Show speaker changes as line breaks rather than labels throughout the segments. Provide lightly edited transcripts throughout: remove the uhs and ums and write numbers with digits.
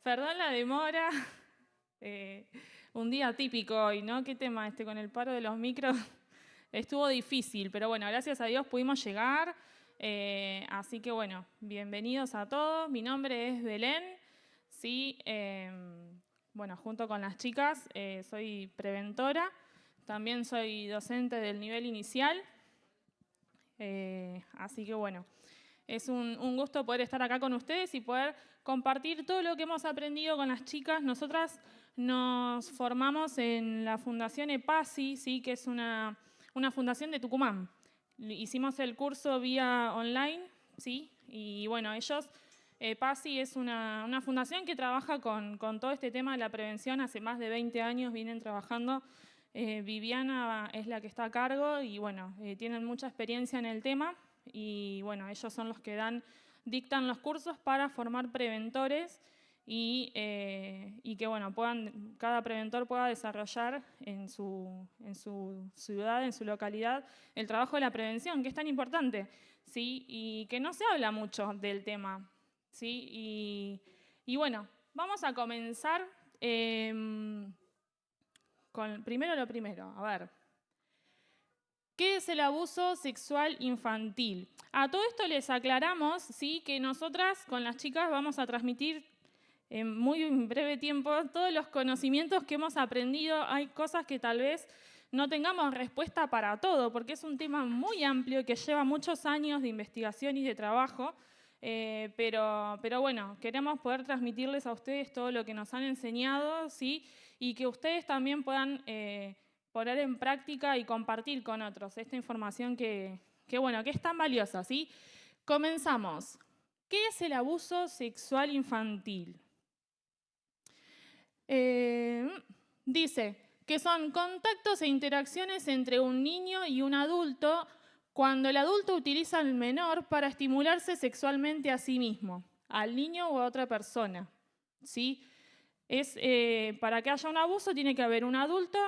Perdón la demora, un día típico hoy, ¿no? ¿Qué tema con el paro de los micros? Estuvo difícil, pero bueno, gracias a Dios pudimos llegar. Así que bueno, bienvenidos a todos. Mi nombre es Belén, sí, bueno, junto con las chicas soy preventora, también soy docente del nivel inicial. Así que bueno, es un gusto poder estar acá con ustedes y poder compartir todo lo que hemos aprendido con las chicas. Nosotras nos formamos en la Fundación EPASI, ¿sí? Que es una fundación de Tucumán. Hicimos el curso vía online, ¿sí? Y bueno, EPASI es una fundación que trabaja con todo este tema de la prevención. Hace más de 20 años vienen trabajando. Viviana es la que está a cargo y bueno, tienen mucha experiencia en el tema. Y bueno, ellos son los que dictan los cursos para formar preventores y que bueno, cada preventor pueda desarrollar en su ciudad, en su localidad, el trabajo de la prevención, que es tan importante, ¿sí? Y que no se habla mucho del tema, ¿sí? Y bueno, vamos a comenzar con primero lo primero, a ver. ¿Qué es el abuso sexual infantil? A todo esto les aclaramos, ¿sí? Que nosotras con las chicas vamos a transmitir en muy breve tiempo todos los conocimientos que hemos aprendido. Hay cosas que tal vez no tengamos respuesta para todo, porque es un tema muy amplio que lleva muchos años de investigación y de trabajo, pero bueno, queremos poder transmitirles a ustedes todo lo que nos han enseñado, ¿sí? Y que ustedes también puedan poner en práctica y compartir con otros esta información que es tan valiosa, ¿sí? Comenzamos. ¿Qué es el abuso sexual infantil? Dice que son contactos e interacciones entre un niño y un adulto cuando el adulto utiliza al menor para estimularse sexualmente a sí mismo, al niño o a otra persona, ¿sí? Para que haya un abuso tiene que haber un adulto.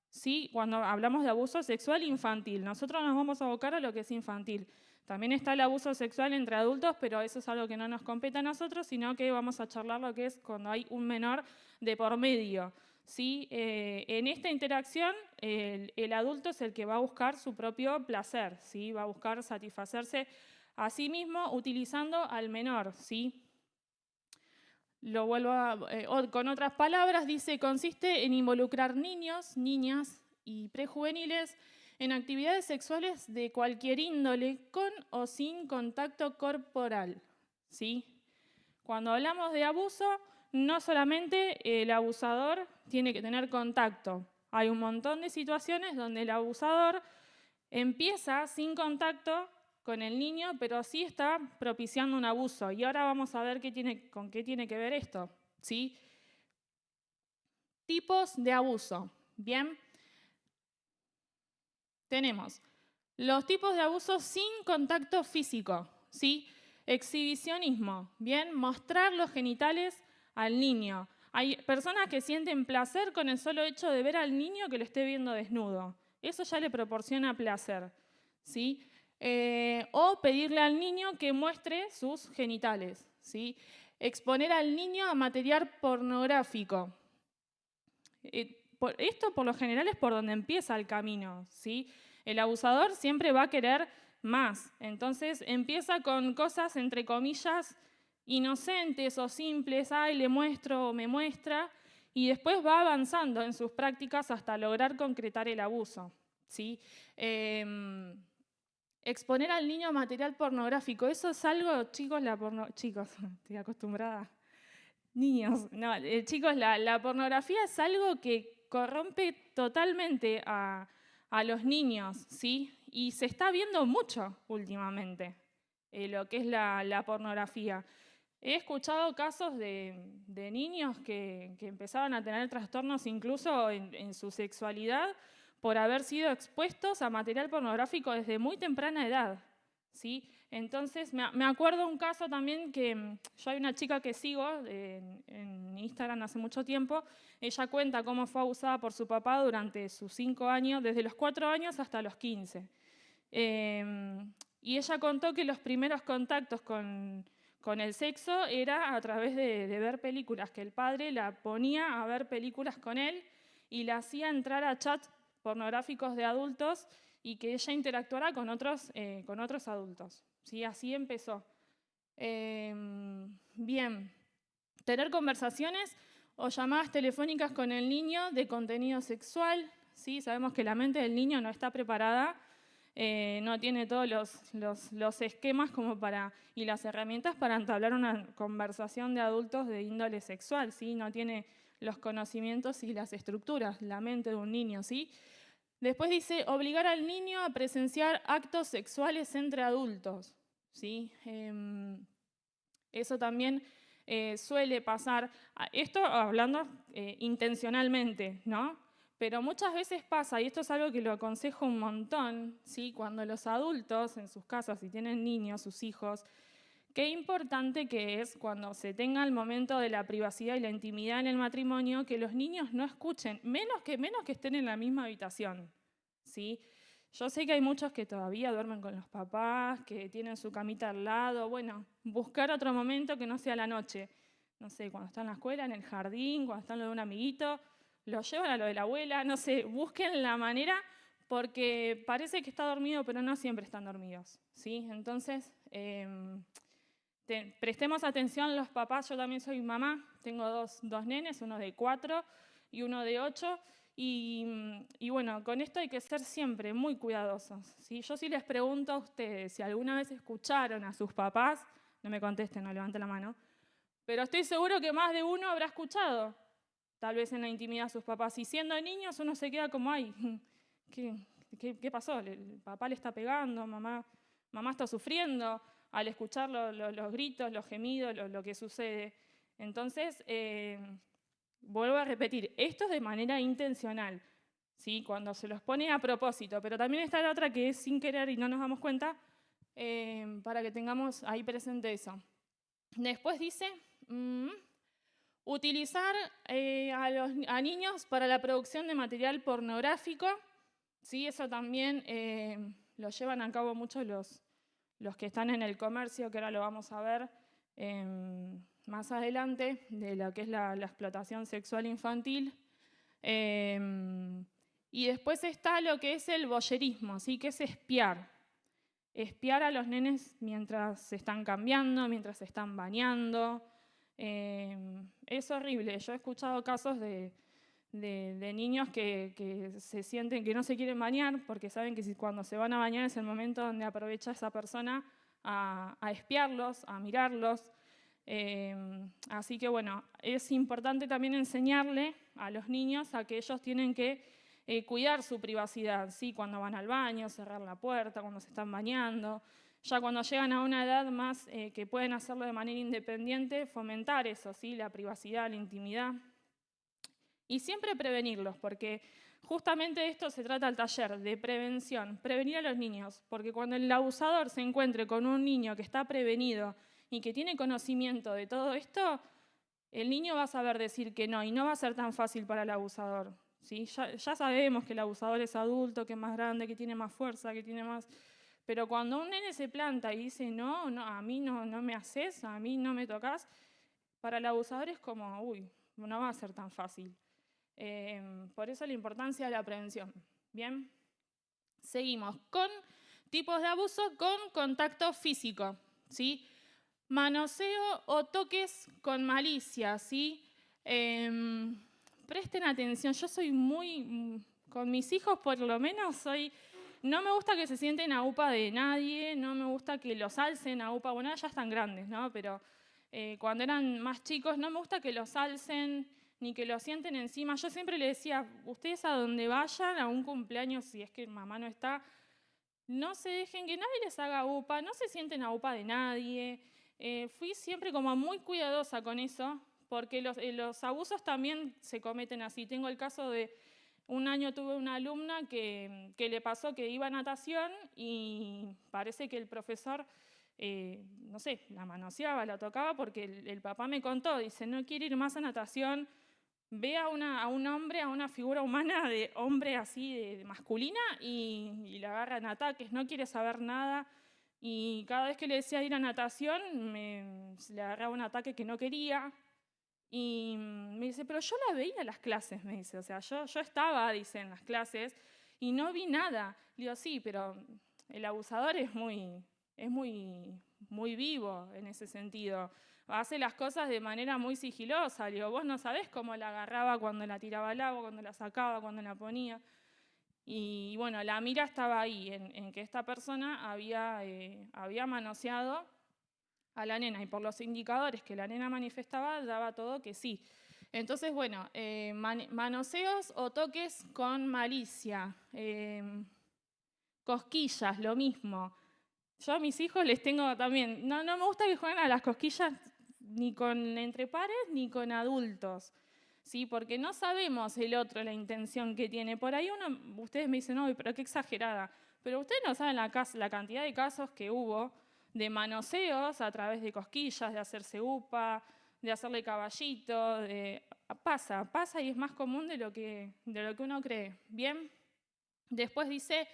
Sí, cuando hablamos de abuso sexual infantil, nosotros nos vamos a abocar a lo que es infantil. También está el abuso sexual entre adultos, pero eso es algo que no nos compete a nosotros, sino que vamos a charlar lo que es cuando hay un menor de por medio. ¿Sí? En esta interacción, el adulto es el que va a buscar su propio placer, ¿sí? Va a buscar satisfacerse a sí mismo utilizando al menor, ¿sí? Lo vuelvo con otras palabras, dice, consiste en involucrar niños, niñas y prejuveniles en actividades sexuales de cualquier índole, con o sin contacto corporal, ¿sí? Cuando hablamos de abuso, no solamente el abusador tiene que tener contacto. Hay un montón de situaciones donde el abusador empieza sin contacto con el niño, pero sí está propiciando un abuso. Y ahora vamos a ver con qué tiene que ver esto, ¿sí? Tipos de abuso. Bien. Tenemos los tipos de abuso sin contacto físico, ¿sí? Exhibicionismo. Bien, mostrar los genitales al niño. Hay personas que sienten placer con el solo hecho de ver al niño que lo esté viendo desnudo. Eso ya le proporciona placer, ¿sí? O pedirle al niño que muestre sus genitales, ¿sí? Exponer al niño a material pornográfico. Esto por lo general es por donde empieza el camino, ¿sí? El abusador siempre va a querer más. Entonces empieza con cosas, entre comillas, inocentes o simples. Ay, le muestro o me muestra. Y después va avanzando en sus prácticas hasta lograr concretar el abuso, ¿sí? Exponer al niño a material pornográfico. Eso es algo, chicos, chicos, estoy acostumbrada. Niños, no, chicos, la pornografía es algo que corrompe totalmente a los niños, ¿sí? Y se está viendo mucho últimamente lo que es la pornografía. He escuchado casos de niños que empezaban a tener trastornos incluso en su sexualidad por haber sido expuestos a material pornográfico desde muy temprana edad, ¿sí? Entonces, me acuerdo un caso también que yo hay una chica que sigo en Instagram hace mucho tiempo. Ella cuenta cómo fue abusada por su papá durante sus 5 años, desde los 4 años hasta los 15. Y ella contó que los primeros contactos con con el sexo era a través de ver películas, que el padre la ponía a ver películas con él y la hacía entrar a chats pornográficos de adultos y que ella interactuara con otros adultos. ¿Sí? Así empezó. Bien, tener conversaciones o llamadas telefónicas con el niño de contenido sexual. ¿Sí? Sabemos que la mente del niño no está preparada, no tiene todos los esquemas y las herramientas para entablar una conversación de adultos de índole sexual. ¿Sí? No tiene los conocimientos y las estructuras, la mente de un niño. ¿Sí? Después dice, obligar al niño a presenciar actos sexuales entre adultos. ¿Sí? Eso también suele pasar, esto hablando intencionalmente, ¿no? Pero muchas veces pasa, y esto es algo que lo aconsejo un montón, ¿sí? Cuando los adultos en sus casas, si tienen niños, sus hijos, qué importante que es cuando se tenga el momento de la privacidad y la intimidad en el matrimonio, que los niños no escuchen, menos que estén en la misma habitación, ¿sí? Yo sé que hay muchos que todavía duermen con los papás, que tienen su camita al lado. Bueno, buscar otro momento que no sea la noche. No sé, cuando están en la escuela, en el jardín, cuando están lo de un amiguito, lo llevan a lo de la abuela, no sé, busquen la manera porque parece que está dormido, pero no siempre están dormidos, ¿sí? Entonces, prestemos atención los papás. Yo también soy mamá, tengo dos nenes, uno de 4 y uno de 8. Y bueno, con esto hay que ser siempre muy cuidadosos, ¿sí? Yo sí les pregunto a ustedes si alguna vez escucharon a sus papás, no me contesten, no levanten la mano, pero estoy seguro que más de uno habrá escuchado, tal vez en la intimidad, a sus papás. Y siendo niños uno se queda como, ay, ¿qué pasó? El papá le está pegando, mamá está sufriendo al escuchar los gritos, los gemidos, lo que sucede. Entonces, vuelvo a repetir, esto es de manera intencional, ¿sí? Cuando se los pone a propósito, pero también está la otra que es sin querer y no nos damos cuenta, para que tengamos ahí presente eso. Después dice, utilizar a niños para la producción de material pornográfico, ¿sí? Eso también lo llevan a cabo muchos los que están en el comercio, que ahora lo vamos a ver más adelante, de lo que es la explotación sexual infantil. Y después está lo que es el voyerismo, ¿sí? Que es espiar. Espiar a los nenes mientras se están cambiando, mientras se están bañando. Es horrible. Yo he escuchado casos de niños que se sienten que no se quieren bañar porque saben que cuando se van a bañar es el momento donde aprovecha esa persona a espiarlos, a mirarlos. Así que bueno, es importante también enseñarle a los niños a que ellos tienen que cuidar su privacidad, ¿sí? Cuando van al baño, cerrar la puerta, cuando se están bañando. Ya cuando llegan a una edad más que pueden hacerlo de manera independiente, fomentar eso, ¿sí? La privacidad, la intimidad. Y siempre prevenirlos, porque justamente de esto se trata el taller, de prevención, prevenir a los niños, porque cuando el abusador se encuentre con un niño que está prevenido y que tiene conocimiento de todo esto, el niño va a saber decir que no, y no va a ser tan fácil para el abusador, ¿sí? Ya sabemos que el abusador es adulto, que es más grande, que tiene más fuerza, que tiene más... Pero cuando un nene se planta y dice, no, a mí no me haces, a mí no me tocas, para el abusador es como, uy, no va a ser tan fácil. Por eso la importancia de la prevención. Bien, seguimos con tipos de abuso con contacto físico, ¿sí? Manoseo o toques con malicia, ¿sí? Presten atención, yo soy con mis hijos por lo menos no me gusta que se sienten a upa de nadie, no me gusta que los alcen a upa, bueno, ya están grandes, ¿no? Pero cuando eran más chicos no me gusta que los alcen ni que lo sienten encima. Yo siempre les decía, ustedes a donde vayan, a un cumpleaños, si es que mamá no está, no se dejen que nadie les haga upa, no se sienten a upa de nadie. Fui siempre como muy cuidadosa con eso, porque los abusos también se cometen así. Tengo el caso de, un año tuve una alumna que le pasó que iba a natación y parece que el profesor, no sé, la manoseaba, la tocaba, porque el papá me contó, dice, no quiere ir más a natación, ve a un hombre, a una figura humana de hombre así, de masculina, y la agarra en ataques, no quiere saber nada. Y cada vez que le decía ir a natación, le agarraba un ataque que no quería. Y me dice, pero yo la veía en las clases, me dice. O sea, yo estaba, dice, en las clases y no vi nada. Le digo, sí, pero el abusador es muy vivo en ese sentido. Hace las cosas de manera muy sigilosa. Le digo, vos no sabés cómo la agarraba cuando la tiraba al agua, cuando la sacaba, cuando la ponía. Y bueno, la mira estaba ahí, en que esta persona había manoseado a la nena, y por los indicadores que la nena manifestaba, daba todo que sí. Entonces, bueno, manoseos o toques con malicia, cosquillas, lo mismo. Yo a mis hijos les tengo también, no me gusta que jueguen a las cosquillas ni entre pares ni con adultos, ¿sí? Porque no sabemos el otro la intención que tiene. Por ahí ustedes me dicen, no, pero qué exagerada. Pero ustedes no saben la cantidad de casos que hubo de manoseos a través de cosquillas, de hacerse upa, de hacerle caballito. Pasa y es más común de lo que uno cree. Bien, después dice...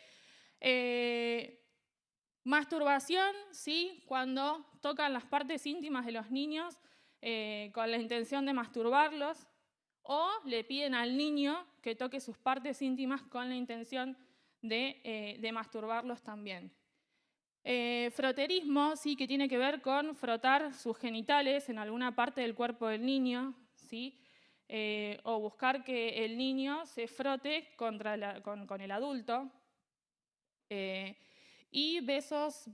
masturbación, ¿sí? Cuando tocan las partes íntimas de los niños con la intención de masturbarlos, o le piden al niño que toque sus partes íntimas con la intención de masturbarlos también. Froterismo, ¿sí? Que tiene que ver con frotar sus genitales en alguna parte del cuerpo del niño, ¿sí? O buscar que el niño se frote con el adulto. Y besos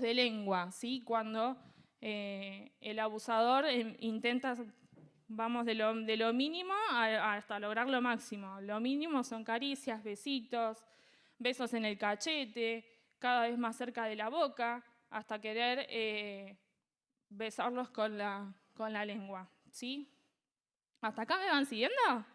de lengua, ¿sí? Cuando el abusador intenta, vamos de lo mínimo hasta lograr lo máximo. Lo mínimo son caricias, besitos, besos en el cachete, cada vez más cerca de la boca, hasta querer besarlos con la lengua, ¿sí? ¿Hasta acá me van siguiendo?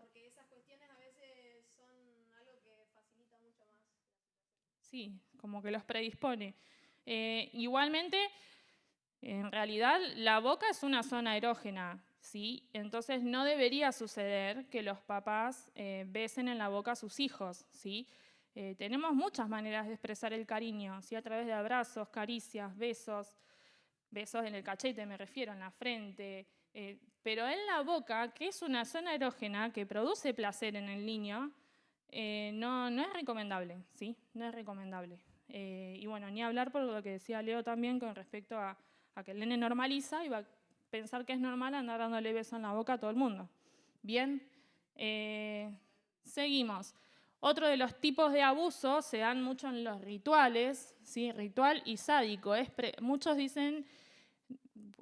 Porque esas cuestiones a veces son algo que facilita mucho más. Sí, como que los predispone. Igualmente, en realidad, la boca es una zona erógena, ¿sí? Entonces no debería suceder que los papás besen en la boca a sus hijos, ¿sí? Tenemos muchas maneras de expresar el cariño, ¿sí? A través de abrazos, caricias, besos en el cachete me refiero, en la frente, pero en la boca, que es una zona erógena que produce placer en el niño, no es recomendable, ¿sí? No es recomendable. Y bueno, ni hablar por lo que decía Leo también con respecto a que el nene normaliza y va a pensar que es normal andar dándole beso en la boca a todo el mundo. Bien, seguimos. Otro de los tipos de abuso se dan mucho en los rituales, ¿sí? Ritual y sádico. Muchos dicen,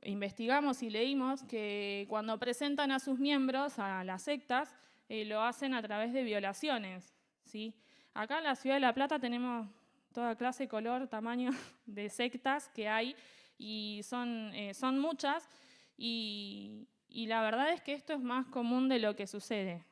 investigamos y leímos que cuando presentan a sus miembros a las sectas, lo hacen a través de violaciones, ¿sí? Acá en la ciudad de La Plata tenemos toda clase, color, tamaño de sectas que hay y son muchas y la verdad es que esto es más común de lo que sucede.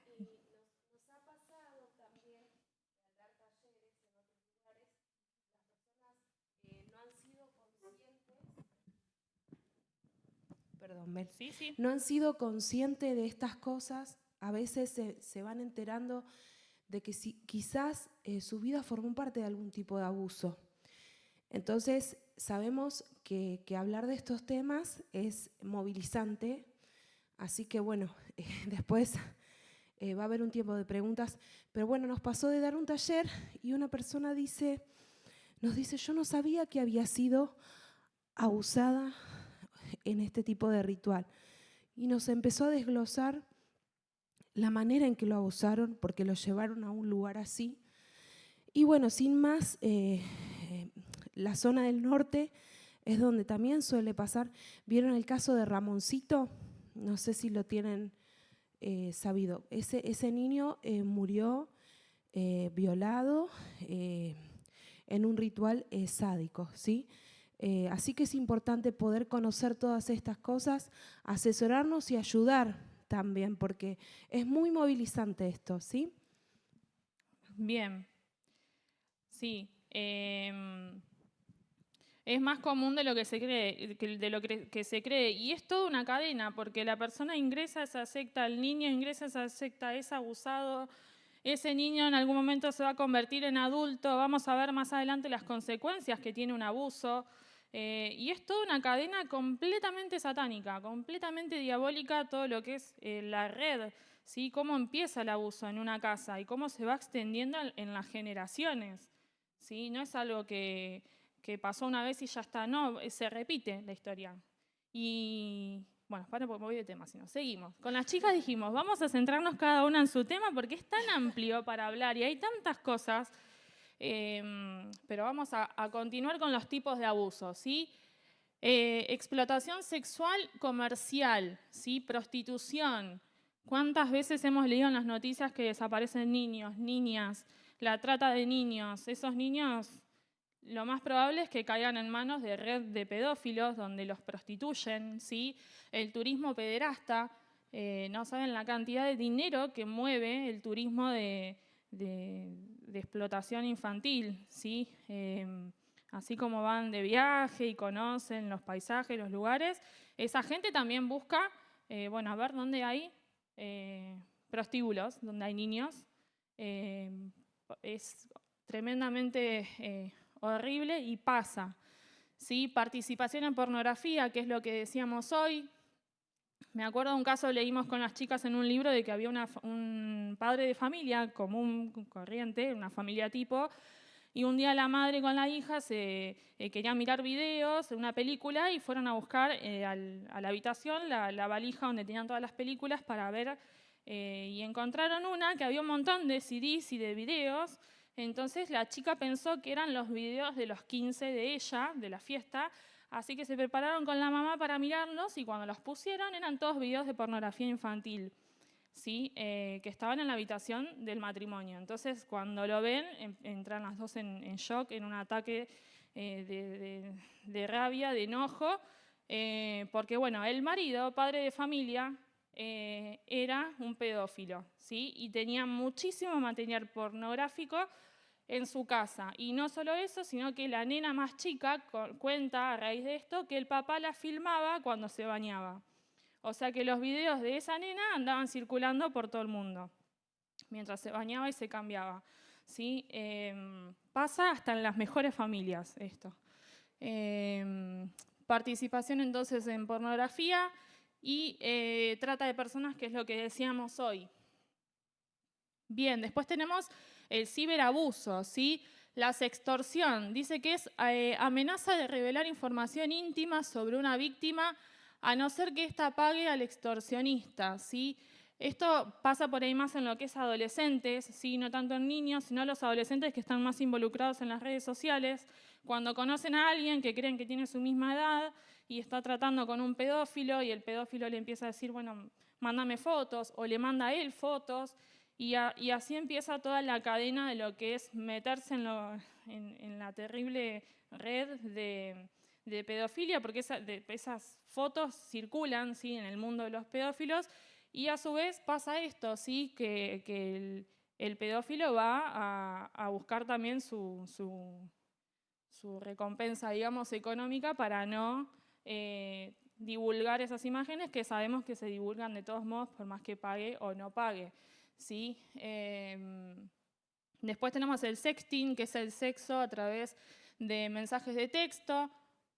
Perdón, Mel.
Sí.
No han sido conscientes de estas cosas, a veces se van enterando de que quizás su vida formó parte de algún tipo de abuso. Entonces, sabemos que hablar de estos temas es movilizante, así que bueno, después va a haber un tiempo de preguntas, pero bueno, nos pasó de dar un taller y una persona nos dice, yo no sabía que había sido abusada en este tipo de ritual. Y nos empezó a desglosar la manera en que lo abusaron, porque lo llevaron a un lugar así. Y bueno, sin más, la zona del norte es donde también suele pasar. ¿Vieron el caso de Ramoncito? No sé si lo tienen sabido. Ese niño murió violado en un ritual sádico, ¿sí? Así que es importante poder conocer todas estas cosas, asesorarnos y ayudar también, porque es muy movilizante esto, ¿sí?
Bien, sí. Es más común de lo que se cree, de lo que se cree. Y es toda una cadena, porque la persona ingresa a esa secta, el niño ingresa a esa secta, es abusado, ese niño en algún momento se va a convertir en adulto, vamos a ver más adelante las consecuencias que tiene un abuso. Y es toda una cadena completamente satánica, completamente diabólica, todo lo que es la red, ¿sí? Cómo empieza el abuso en una casa y cómo se va extendiendo en las generaciones, ¿sí? No es algo que pasó una vez y ya está, no, se repite la historia. Y bueno, para porque me voy de tema, si no, seguimos. Con las chicas dijimos, vamos a centrarnos cada una en su tema porque es tan amplio para hablar y hay tantas cosas, pero vamos a continuar con los tipos de abuso, ¿sí? Explotación sexual comercial, ¿sí? Prostitución. ¿Cuántas veces hemos leído en las noticias que desaparecen niños, niñas, la trata de niños? Esos niños, lo más probable es que caigan en manos de red de pedófilos donde los prostituyen, ¿sí? El turismo pederasta, no saben la cantidad de dinero que mueve el turismo de explotación infantil, ¿sí? Así como van de viaje y conocen los paisajes, los lugares, esa gente también busca, bueno, a ver dónde hay prostíbulos, donde hay niños. Es tremendamente horrible y pasa, ¿sí? Participación en pornografía, que es lo que decíamos hoy. Me acuerdo de un caso, leímos con las chicas en un libro de que había un padre de familia común, corriente, una familia tipo, y un día la madre con la hija se querían mirar videos de una película y fueron a buscar a la habitación la valija donde tenían todas las películas para ver, y encontraron una que había un montón de CDs y de videos. Entonces la chica pensó que eran los videos de los 15 de ella, de la fiesta, así que se prepararon con la mamá para mirarlos y cuando los pusieron eran todos videos de pornografía infantil, ¿sí? Que estaban en la habitación del matrimonio. Entonces cuando lo ven entran las dos en shock, en un ataque de rabia, de enojo, porque bueno, el marido, padre de familia, era un pedófilo, ¿sí? Y tenía muchísimo material pornográfico en su casa. Y no solo eso, sino que la nena más chica cuenta a raíz de esto que el papá la filmaba cuando se bañaba. O sea que los videos de esa nena andaban circulando por todo el mundo, mientras se bañaba y se cambiaba, ¿sí? Pasa hasta en las mejores familias esto. Participación entonces en pornografía y trata de personas, que es lo que decíamos hoy. Bien, después tenemos el ciberabuso, ¿sí? La sextorsión. Dice que es amenaza de revelar información íntima sobre una víctima a no ser que ésta pague al extorsionista, ¿sí? Esto pasa por ahí más en lo que es adolescentes, ¿sí? No tanto en niños, sino los adolescentes que están más involucrados en las redes sociales. Cuando conocen a alguien que creen que tiene su misma edad y está tratando con un pedófilo y el pedófilo le empieza a decir, bueno, mándame fotos, o le manda a él fotos, y así empieza toda la cadena de lo que es meterse en la terrible red de pedofilia, porque esas fotos circulan, ¿sí? En el mundo de los pedófilos, y a su vez pasa esto, ¿sí? Que el pedófilo va a buscar también su recompensa, digamos, económica para no divulgar esas imágenes que sabemos que se divulgan de todos modos por más que pague o no pague, ¿sí? Después tenemos el sexting, que es el sexo a través de mensajes de texto.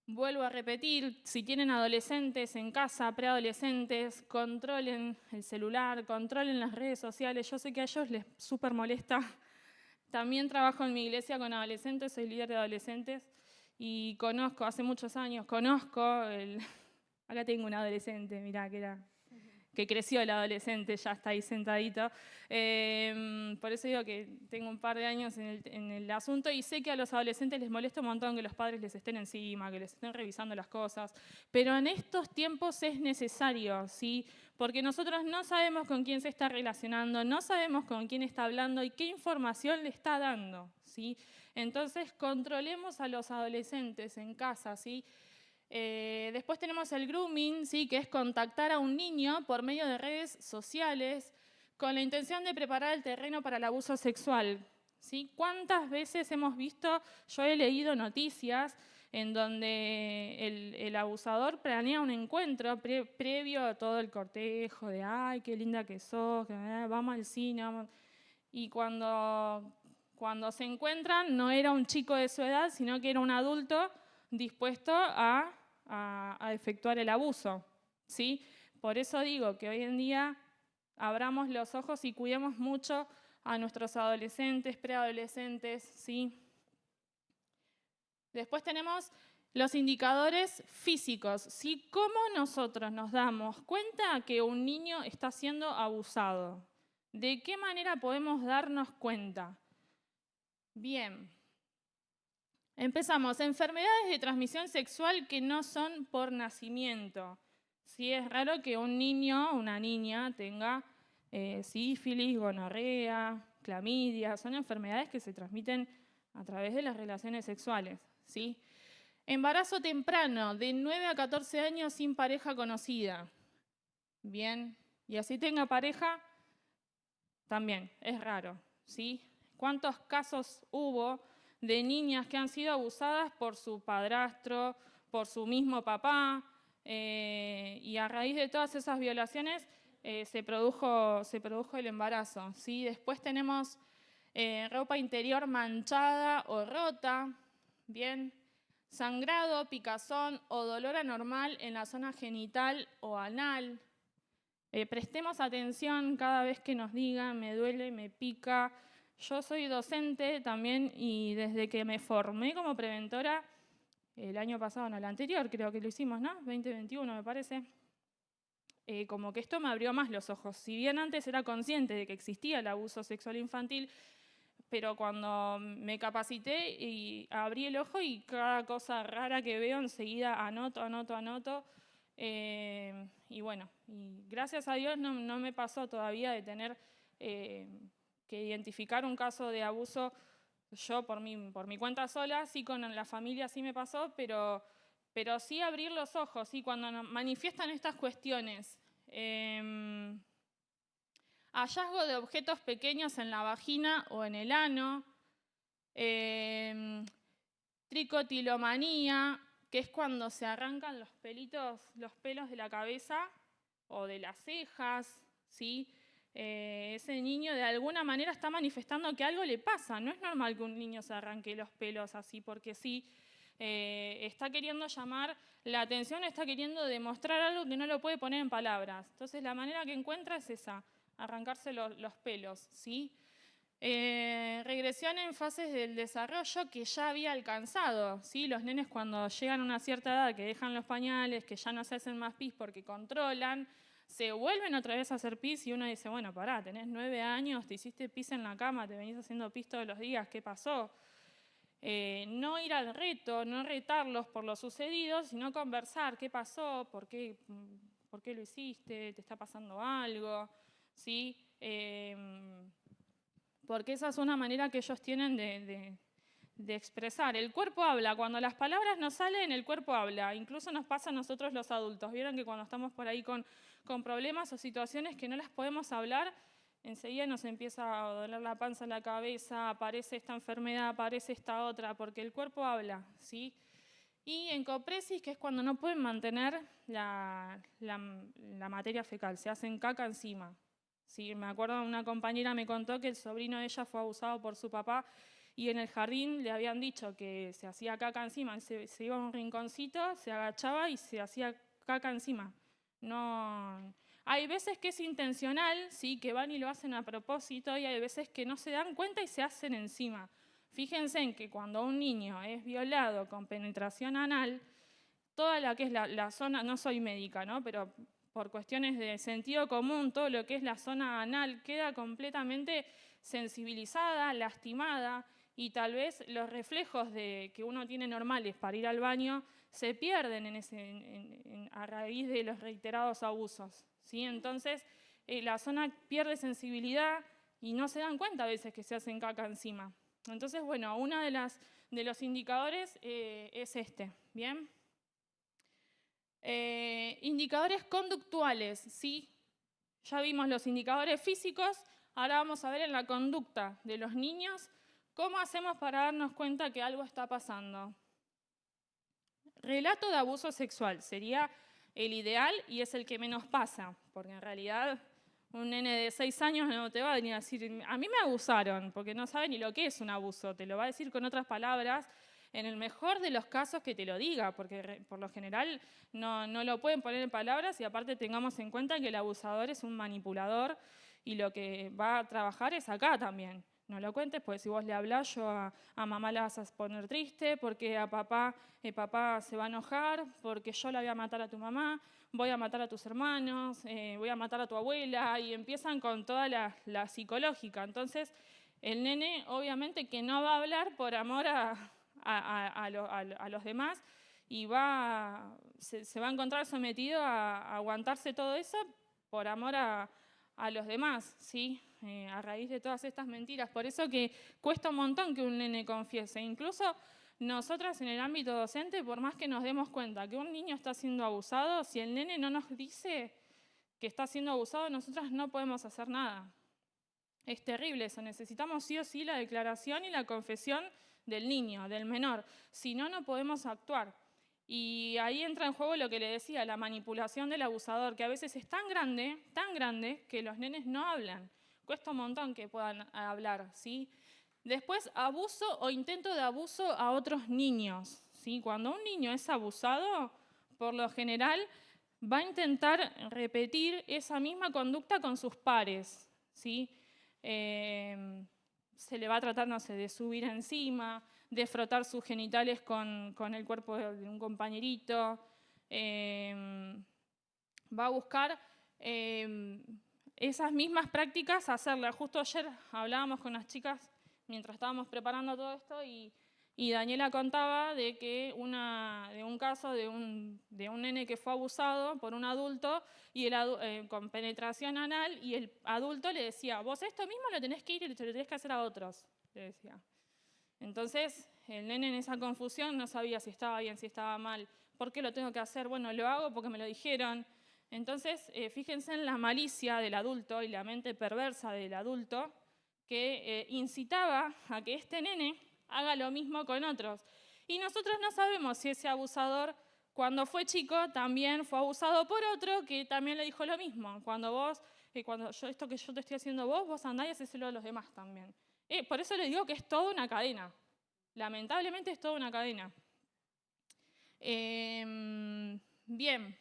Vuelvo a repetir, si tienen adolescentes en casa, preadolescentes, controlen el celular, controlen las redes sociales. Yo sé que a ellos les súper molesta. También trabajo en mi iglesia con adolescentes, soy líder de adolescentes y conozco, hace muchos años, acá tengo un adolescente, mirá, que era que creció el adolescente, ya está ahí sentadito. Por eso digo que tengo un par de años en el asunto y sé que a los adolescentes les molesta un montón que los padres les estén encima, que les estén revisando las cosas, pero en estos tiempos es necesario, ¿sí? Porque nosotros no sabemos con quién se está relacionando, no sabemos con quién está hablando y qué información le está dando, ¿sí? Entonces, controlemos a los adolescentes en casa, ¿sí? Después tenemos el grooming, ¿sí? Que es contactar a un niño por medio de redes sociales con la intención de preparar el terreno para el abuso sexual, ¿sí? ¿Cuántas veces hemos visto, yo he leído noticias en donde el abusador planea un encuentro previo a todo el cortejo de ¡ay, qué linda que sos! Vamos al cine, vamos. Y cuando se encuentran no era un chico de su edad, sino que era un adulto dispuesto a efectuar el abuso, ¿sí? Por eso digo que hoy en día abramos los ojos y cuidemos mucho a nuestros adolescentes, preadolescentes, ¿sí? Después tenemos los indicadores físicos, ¿sí? ¿Cómo nosotros nos damos cuenta que un niño está siendo abusado? ¿De qué manera podemos darnos cuenta? Bien. Empezamos. Enfermedades de transmisión sexual que no son por nacimiento. Sí, es raro que un niño o una niña tenga sífilis, gonorrea, clamidia. Son enfermedades que se transmiten a través de las relaciones sexuales, ¿sí? Embarazo temprano, de 9 a 14 años sin pareja conocida. Bien. Y así tenga pareja, también es raro, ¿sí? ¿Cuántos casos hubo de niñas que han sido abusadas por su padrastro, por su mismo papá? Y a raíz de todas esas violaciones se produjo el embarazo, ¿sí? Después tenemos ropa interior manchada o rota, ¿bien? Sangrado, picazón o dolor anormal en la zona genital o anal. Prestemos atención cada vez que nos digan, me duele, me pica. Yo soy docente también y desde que me formé como preventora, el año pasado, no, el anterior creo que lo hicimos, ¿no? 2021 me parece. Como que esto me abrió más los ojos. Si bien antes era consciente de que existía el abuso sexual infantil, pero cuando me capacité y abrí el ojo y cada cosa rara que veo enseguida anoto. Y bueno, y gracias a Dios no me pasó todavía de tener que identificar un caso de abuso yo por mi cuenta sola. Sí, con la familia sí me pasó, pero sí abrir los ojos, ¿sí? Cuando manifiestan estas cuestiones. Hallazgo de objetos pequeños en la vagina o en el ano. Tricotilomanía, que es cuando se arrancan los pelos de la cabeza o de las cejas, ¿sí? Ese niño de alguna manera está manifestando que algo le pasa. No es normal que un niño se arranque los pelos así porque sí. Está queriendo llamar la atención, está queriendo demostrar algo que no lo puede poner en palabras. Entonces la manera que encuentra es esa, arrancarse los pelos, ¿sí? Regresión en fases del desarrollo que ya había alcanzado, ¿sí? Los nenes cuando llegan a una cierta edad, que dejan los pañales, que ya no se hacen más pis porque controlan, se vuelven otra vez a hacer pis y uno dice, bueno, pará, tenés 9 años, te hiciste pis en la cama, te venís haciendo pis todos los días, ¿qué pasó? No ir al reto, no retarlos por lo sucedido, sino conversar, ¿qué pasó? ¿Por qué lo hiciste? ¿Te está pasando algo? ¿Sí? Porque esa es una manera que ellos tienen de expresar. El cuerpo habla, cuando las palabras no salen, el cuerpo habla. Incluso nos pasa a nosotros los adultos. Vieron que cuando estamos por ahí con problemas o situaciones que no las podemos hablar, enseguida nos empieza a doler la panza, la cabeza, aparece esta enfermedad, aparece esta otra, porque el cuerpo habla, ¿sí? Y encopresis, que es cuando no pueden mantener la materia fecal, se hacen caca encima. Sí, me acuerdo, una compañera me contó que el sobrino de ella fue abusado por su papá y en el jardín le habían dicho que se hacía caca encima. Se iba a un rinconcito, se agachaba y se hacía caca encima. No. Hay veces que es intencional, sí, que van y lo hacen a propósito, y hay veces que no se dan cuenta y se hacen encima. Fíjense en que cuando un niño es violado con penetración anal, toda la que es la zona, no soy médica, ¿no? Pero por cuestiones de sentido común, todo lo que es la zona anal queda completamente sensibilizada, lastimada, y tal vez los reflejos que uno tiene normales para ir al baño se pierden a raíz de los reiterados abusos, ¿sí? Entonces, la zona pierde sensibilidad y no se dan cuenta a veces que se hacen caca encima. Entonces, bueno, uno de los indicadores es este, ¿bien? Indicadores conductuales, ¿sí? Ya vimos los indicadores físicos, ahora vamos a ver en la conducta de los niños cómo hacemos para darnos cuenta que algo está pasando. Relato de abuso sexual sería el ideal y es el que menos pasa, porque en realidad un nene de 6 años no te va a venir a decir, a mí me abusaron, porque no sabe ni lo que es un abuso, te lo va a decir con otras palabras, en el mejor de los casos que te lo diga, porque por lo general no lo pueden poner en palabras y aparte tengamos en cuenta que el abusador es un manipulador y lo que va a trabajar es acá también. No lo cuentes, porque si vos le hablás, a mamá la vas a poner triste, porque a papá se va a enojar, porque yo la voy a matar a tu mamá, voy a matar a tus hermanos, voy a matar a tu abuela, y empiezan con toda la psicológica. Entonces, el nene obviamente que no va a hablar por amor a los demás y se va a encontrar sometido a aguantarse todo eso por amor a los demás, ¿sí? A raíz de todas estas mentiras. Por eso que cuesta un montón que un nene confiese. Incluso nosotras en el ámbito docente, por más que nos demos cuenta que un niño está siendo abusado, si el nene no nos dice que está siendo abusado, nosotras no podemos hacer nada. Es terrible eso. Necesitamos sí o sí la declaración y la confesión del niño, del menor. Si no, no podemos actuar. Y ahí entra en juego lo que le decía, la manipulación del abusador, que a veces es tan grande, que los nenes no hablan. Cuesta un montón que puedan hablar, ¿sí? Después, abuso o intento de abuso a otros niños, ¿sí? Cuando un niño es abusado, por lo general, va a intentar repetir esa misma conducta con sus pares, ¿sí? Se le va a tratar, no sé, de subir encima, de frotar sus genitales con el cuerpo de un compañerito, va a buscar esas mismas prácticas, hacerlas. Justo ayer hablábamos con las chicas mientras estábamos preparando todo esto y Daniela contaba de un caso de un nene que fue abusado por un adulto y con penetración anal, y el adulto le decía, vos esto mismo lo tenés que ir y lo tenés que hacer a otros, le decía. Entonces, el nene en esa confusión no sabía si estaba bien, si estaba mal. ¿Por qué lo tengo que hacer? Bueno, lo hago porque me lo dijeron. Entonces, fíjense en la malicia del adulto y la mente perversa del adulto que incitaba a que este nene haga lo mismo con otros. Y nosotros no sabemos si ese abusador, cuando fue chico, también fue abusado por otro que también le dijo lo mismo. Cuando esto que yo te estoy haciendo vos andá y hacéselo a los demás también. Por eso le digo que es toda una cadena. Lamentablemente es toda una cadena. Bien.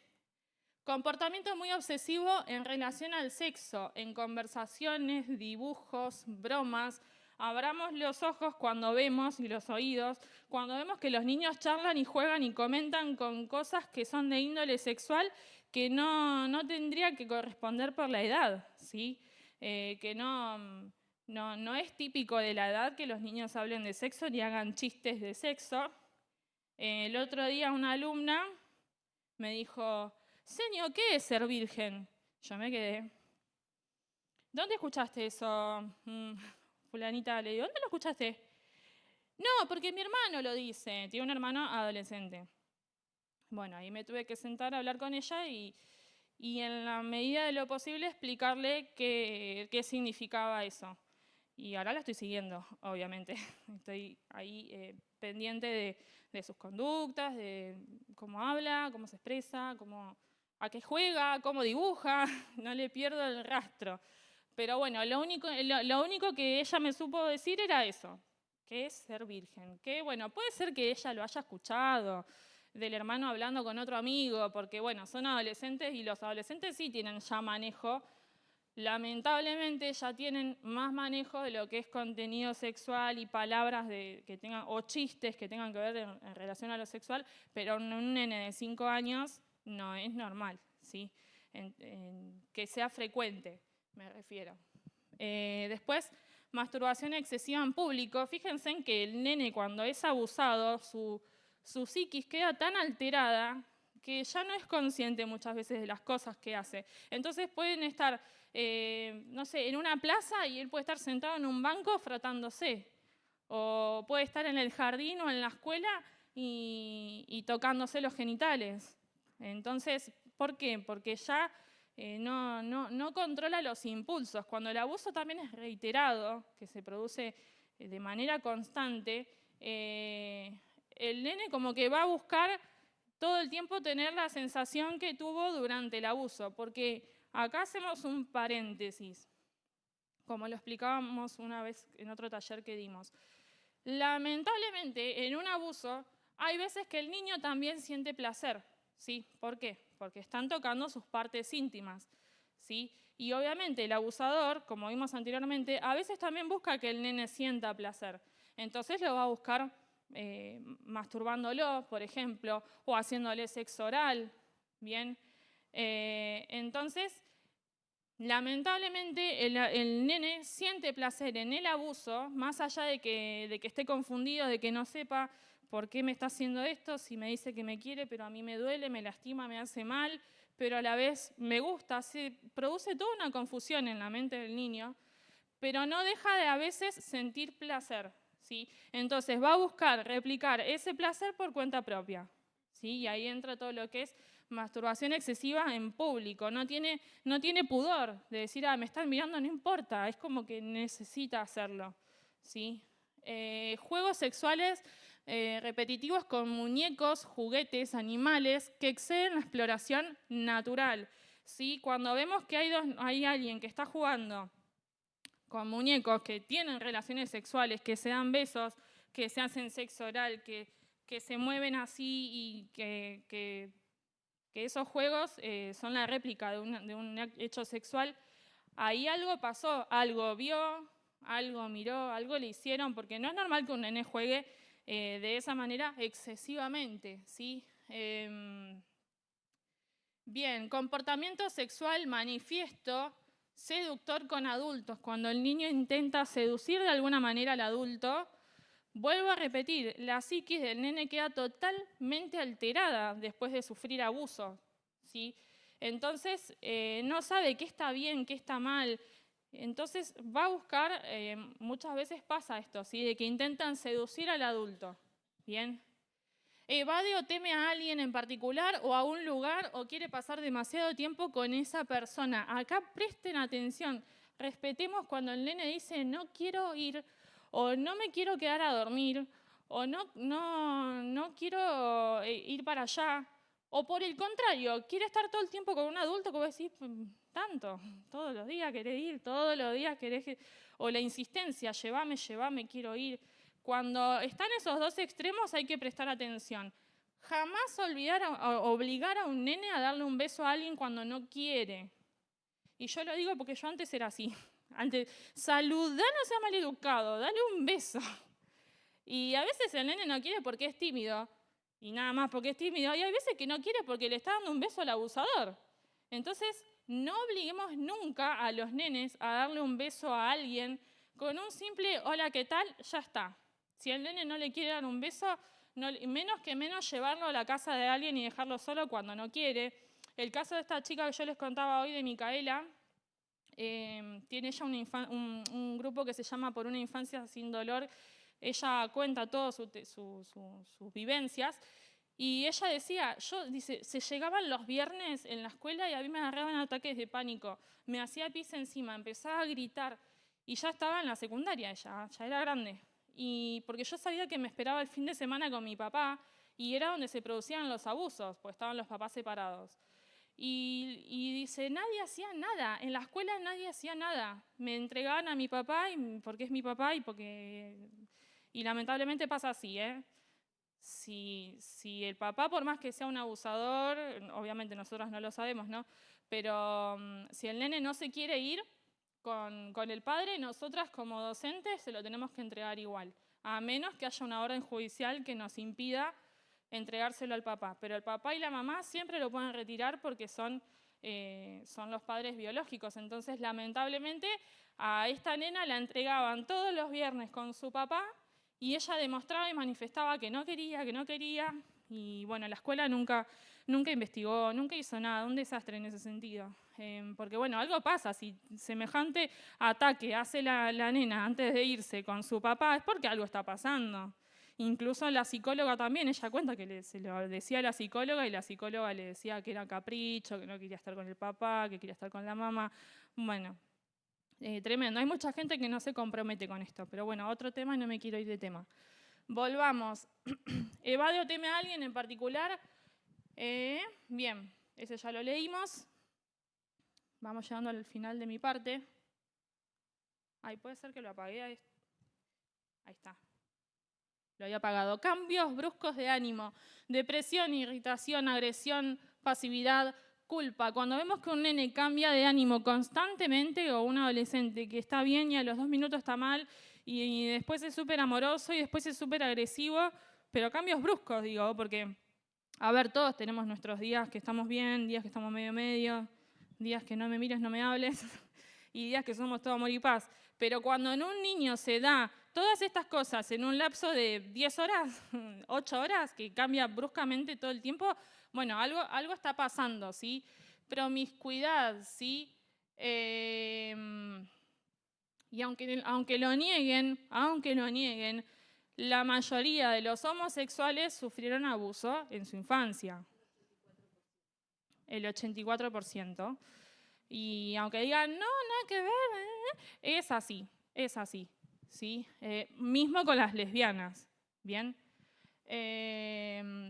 Comportamiento muy obsesivo en relación al sexo, en conversaciones, dibujos, bromas. Abramos los ojos cuando vemos y los oídos, cuando vemos que los niños charlan y juegan y comentan con cosas que son de índole sexual que no tendría que corresponder por la edad, ¿sí? Que no es típico de la edad que los niños hablen de sexo ni hagan chistes de sexo. El otro día una alumna me dijo, Señor, ¿qué es ser virgen? Yo me quedé. ¿Dónde escuchaste eso? Fulanita le digo, ¿dónde lo escuchaste? No, porque mi hermano lo dice. Tiene un hermano adolescente. Bueno, ahí me tuve que sentar a hablar con ella y en la medida de lo posible explicarle qué significaba eso. Y ahora la estoy siguiendo, obviamente. Estoy ahí pendiente de sus conductas, de cómo habla, cómo se expresa, a qué juega, cómo dibuja. No le pierdo el rastro. Pero bueno, lo único que ella me supo decir era eso, que es ser virgen. Que bueno, puede ser que ella lo haya escuchado del hermano hablando con otro amigo, porque bueno, son adolescentes y los adolescentes sí tienen ya manejo. Lamentablemente ya tienen más manejo de lo que es contenido sexual y palabras o chistes que tengan que ver en relación a lo sexual, pero un nene de 5 años no es normal, ¿sí? que sea frecuente, me refiero. Después, masturbación excesiva en público. Fíjense en que el nene, cuando es abusado, su psiquis queda tan alterada que ya no es consciente muchas veces de las cosas que hace. Entonces pueden estar, no sé, en una plaza y él puede estar sentado en un banco frotándose. O puede estar en el jardín o en la escuela y tocándose los genitales. Entonces, ¿por qué? Porque ya no controla los impulsos. Cuando el abuso también es reiterado, que se produce de manera constante, el nene como que va a buscar todo el tiempo tener la sensación que tuvo durante el abuso, porque acá hacemos un paréntesis, como lo explicábamos una vez en otro taller que dimos. Lamentablemente, en un abuso, hay veces que el niño también siente placer, ¿sí? ¿Por qué? Porque están tocando sus partes íntimas, ¿sí? Y obviamente el abusador, como vimos anteriormente, a veces también busca que el nene sienta placer. Entonces lo va a buscar masturbándolo, por ejemplo, o haciéndole sexo oral, ¿bien? Entonces, lamentablemente, el nene siente placer en el abuso, más allá de que esté confundido, de que no sepa por qué me está haciendo esto, si me dice que me quiere, pero a mí me duele, me lastima, me hace mal, pero a la vez me gusta. Se produce toda una confusión en la mente del niño, pero no deja de a veces sentir placer, ¿sí? Entonces va a buscar replicar ese placer por cuenta propia, ¿sí? Y ahí entra todo lo que es masturbación excesiva en público. No tiene pudor de decir, me están mirando, no importa, es como que necesita hacerlo, ¿sí? Juegos sexuales repetitivos con muñecos, juguetes, animales que exceden la exploración natural, ¿sí? Cuando vemos que hay alguien que está jugando con muñecos que tienen relaciones sexuales, que se dan besos, que se hacen sexo oral, que se mueven así y que esos juegos son la réplica de un hecho sexual, ahí algo pasó, algo vio, algo miró, algo le hicieron, porque no es normal que un nene juegue de esa manera excesivamente, ¿sí? Bien, comportamiento sexual manifiesto, seductor con adultos. Cuando el niño intenta seducir de alguna manera al adulto, vuelvo a repetir, la psiquis del nene queda totalmente alterada después de sufrir abuso, ¿sí? Entonces, no sabe qué está bien, qué está mal. Entonces, va a buscar, muchas veces pasa esto, ¿sí? De que intentan seducir al adulto, ¿bien? Evade o teme a alguien en particular o a un lugar o quiere pasar demasiado tiempo con esa persona. Acá presten atención, respetemos cuando el nene dice no quiero ir o no me quiero quedar a dormir o no quiero ir para allá. O por el contrario, quiere estar todo el tiempo con un adulto que vos decís, tanto, todos los días querés ir, todos los días querés... O la insistencia, llévame, quiero ir. Cuando están esos dos extremos hay que prestar atención. Jamás obligar a un nene a darle un beso a alguien cuando no quiere. Y yo lo digo porque yo antes era así. Antes, saludá, no sea maleducado, dale un beso. Y a veces el nene no quiere porque es tímido. Y nada más porque es tímido. Y hay veces que no quiere porque le está dando un beso al abusador. Entonces, no obliguemos nunca a los nenes a darle un beso a alguien con un simple hola, ¿qué tal? Ya está. Si el nene no le quiere dar un beso, menos que menos llevarlo a la casa de alguien y dejarlo solo cuando no quiere. El caso de esta chica que yo les contaba hoy, de Micaela, tiene ella un grupo que se llama Por una infancia sin dolor. Ella cuenta todas sus vivencias. Y ella decía, se llegaban los viernes en la escuela y a mí me agarraban ataques de pánico. Me hacía pis encima, empezaba a gritar. Y ya estaba en la secundaria ella, ya era grande. Y porque yo sabía que me esperaba el fin de semana con mi papá y era donde se producían los abusos, pues estaban los papás separados. Y dice, nadie hacía nada, en la escuela nadie hacía nada. Me entregaban a mi papá porque es mi papá y lamentablemente pasa así, ¿eh? Si el papá, por más que sea un abusador, obviamente nosotros no lo sabemos, ¿no? Pero si el nene no se quiere ir con el padre, nosotras como docentes se lo tenemos que entregar igual, a menos que haya una orden judicial que nos impida entregárselo al papá. Pero el papá y la mamá siempre lo pueden retirar porque son son los padres biológicos. Entonces, lamentablemente, a esta nena la entregaban todos los viernes con su papá y ella demostraba y manifestaba que no quería, y bueno, la escuela nunca investigó, nunca hizo nada, un desastre en ese sentido. Porque bueno, algo pasa, si semejante ataque hace la nena antes de irse con su papá, es porque algo está pasando. Incluso la psicóloga también, ella cuenta que se lo decía a la psicóloga y la psicóloga le decía que era capricho, que no quería estar con el papá, que quería estar con la mamá. Bueno, tremendo. Hay mucha gente que no se compromete con esto, pero bueno, otro tema y no me quiero ir de tema. Volvamos. ¿Evade o teme a alguien en particular? Bien, ese ya lo leímos. Vamos llegando al final de mi parte. Ay, puede ser que lo apagué. Ahí está. Lo había apagado. Cambios bruscos de ánimo, depresión, irritación, agresión, pasividad, culpa. Cuando vemos que un nene cambia de ánimo constantemente o un adolescente que está bien y a los 2 minutos está mal y después es súper amoroso y después es súper agresivo, pero cambios bruscos, digo, porque, a ver, todos tenemos nuestros días que estamos bien, días que estamos medio, días que no me mires, no me hables y días que somos todo amor y paz. Pero cuando en un niño se da todas estas cosas en un lapso de 10 horas, 8 horas, que cambia bruscamente todo el tiempo, bueno, algo está pasando, ¿sí? Promiscuidad, ¿sí? Y aunque lo nieguen, la mayoría de los homosexuales sufrieron abuso en su infancia. El 84%. Y aunque digan, no, nada que ver, es así. ¿Sí? Mismo con las lesbianas, ¿bien?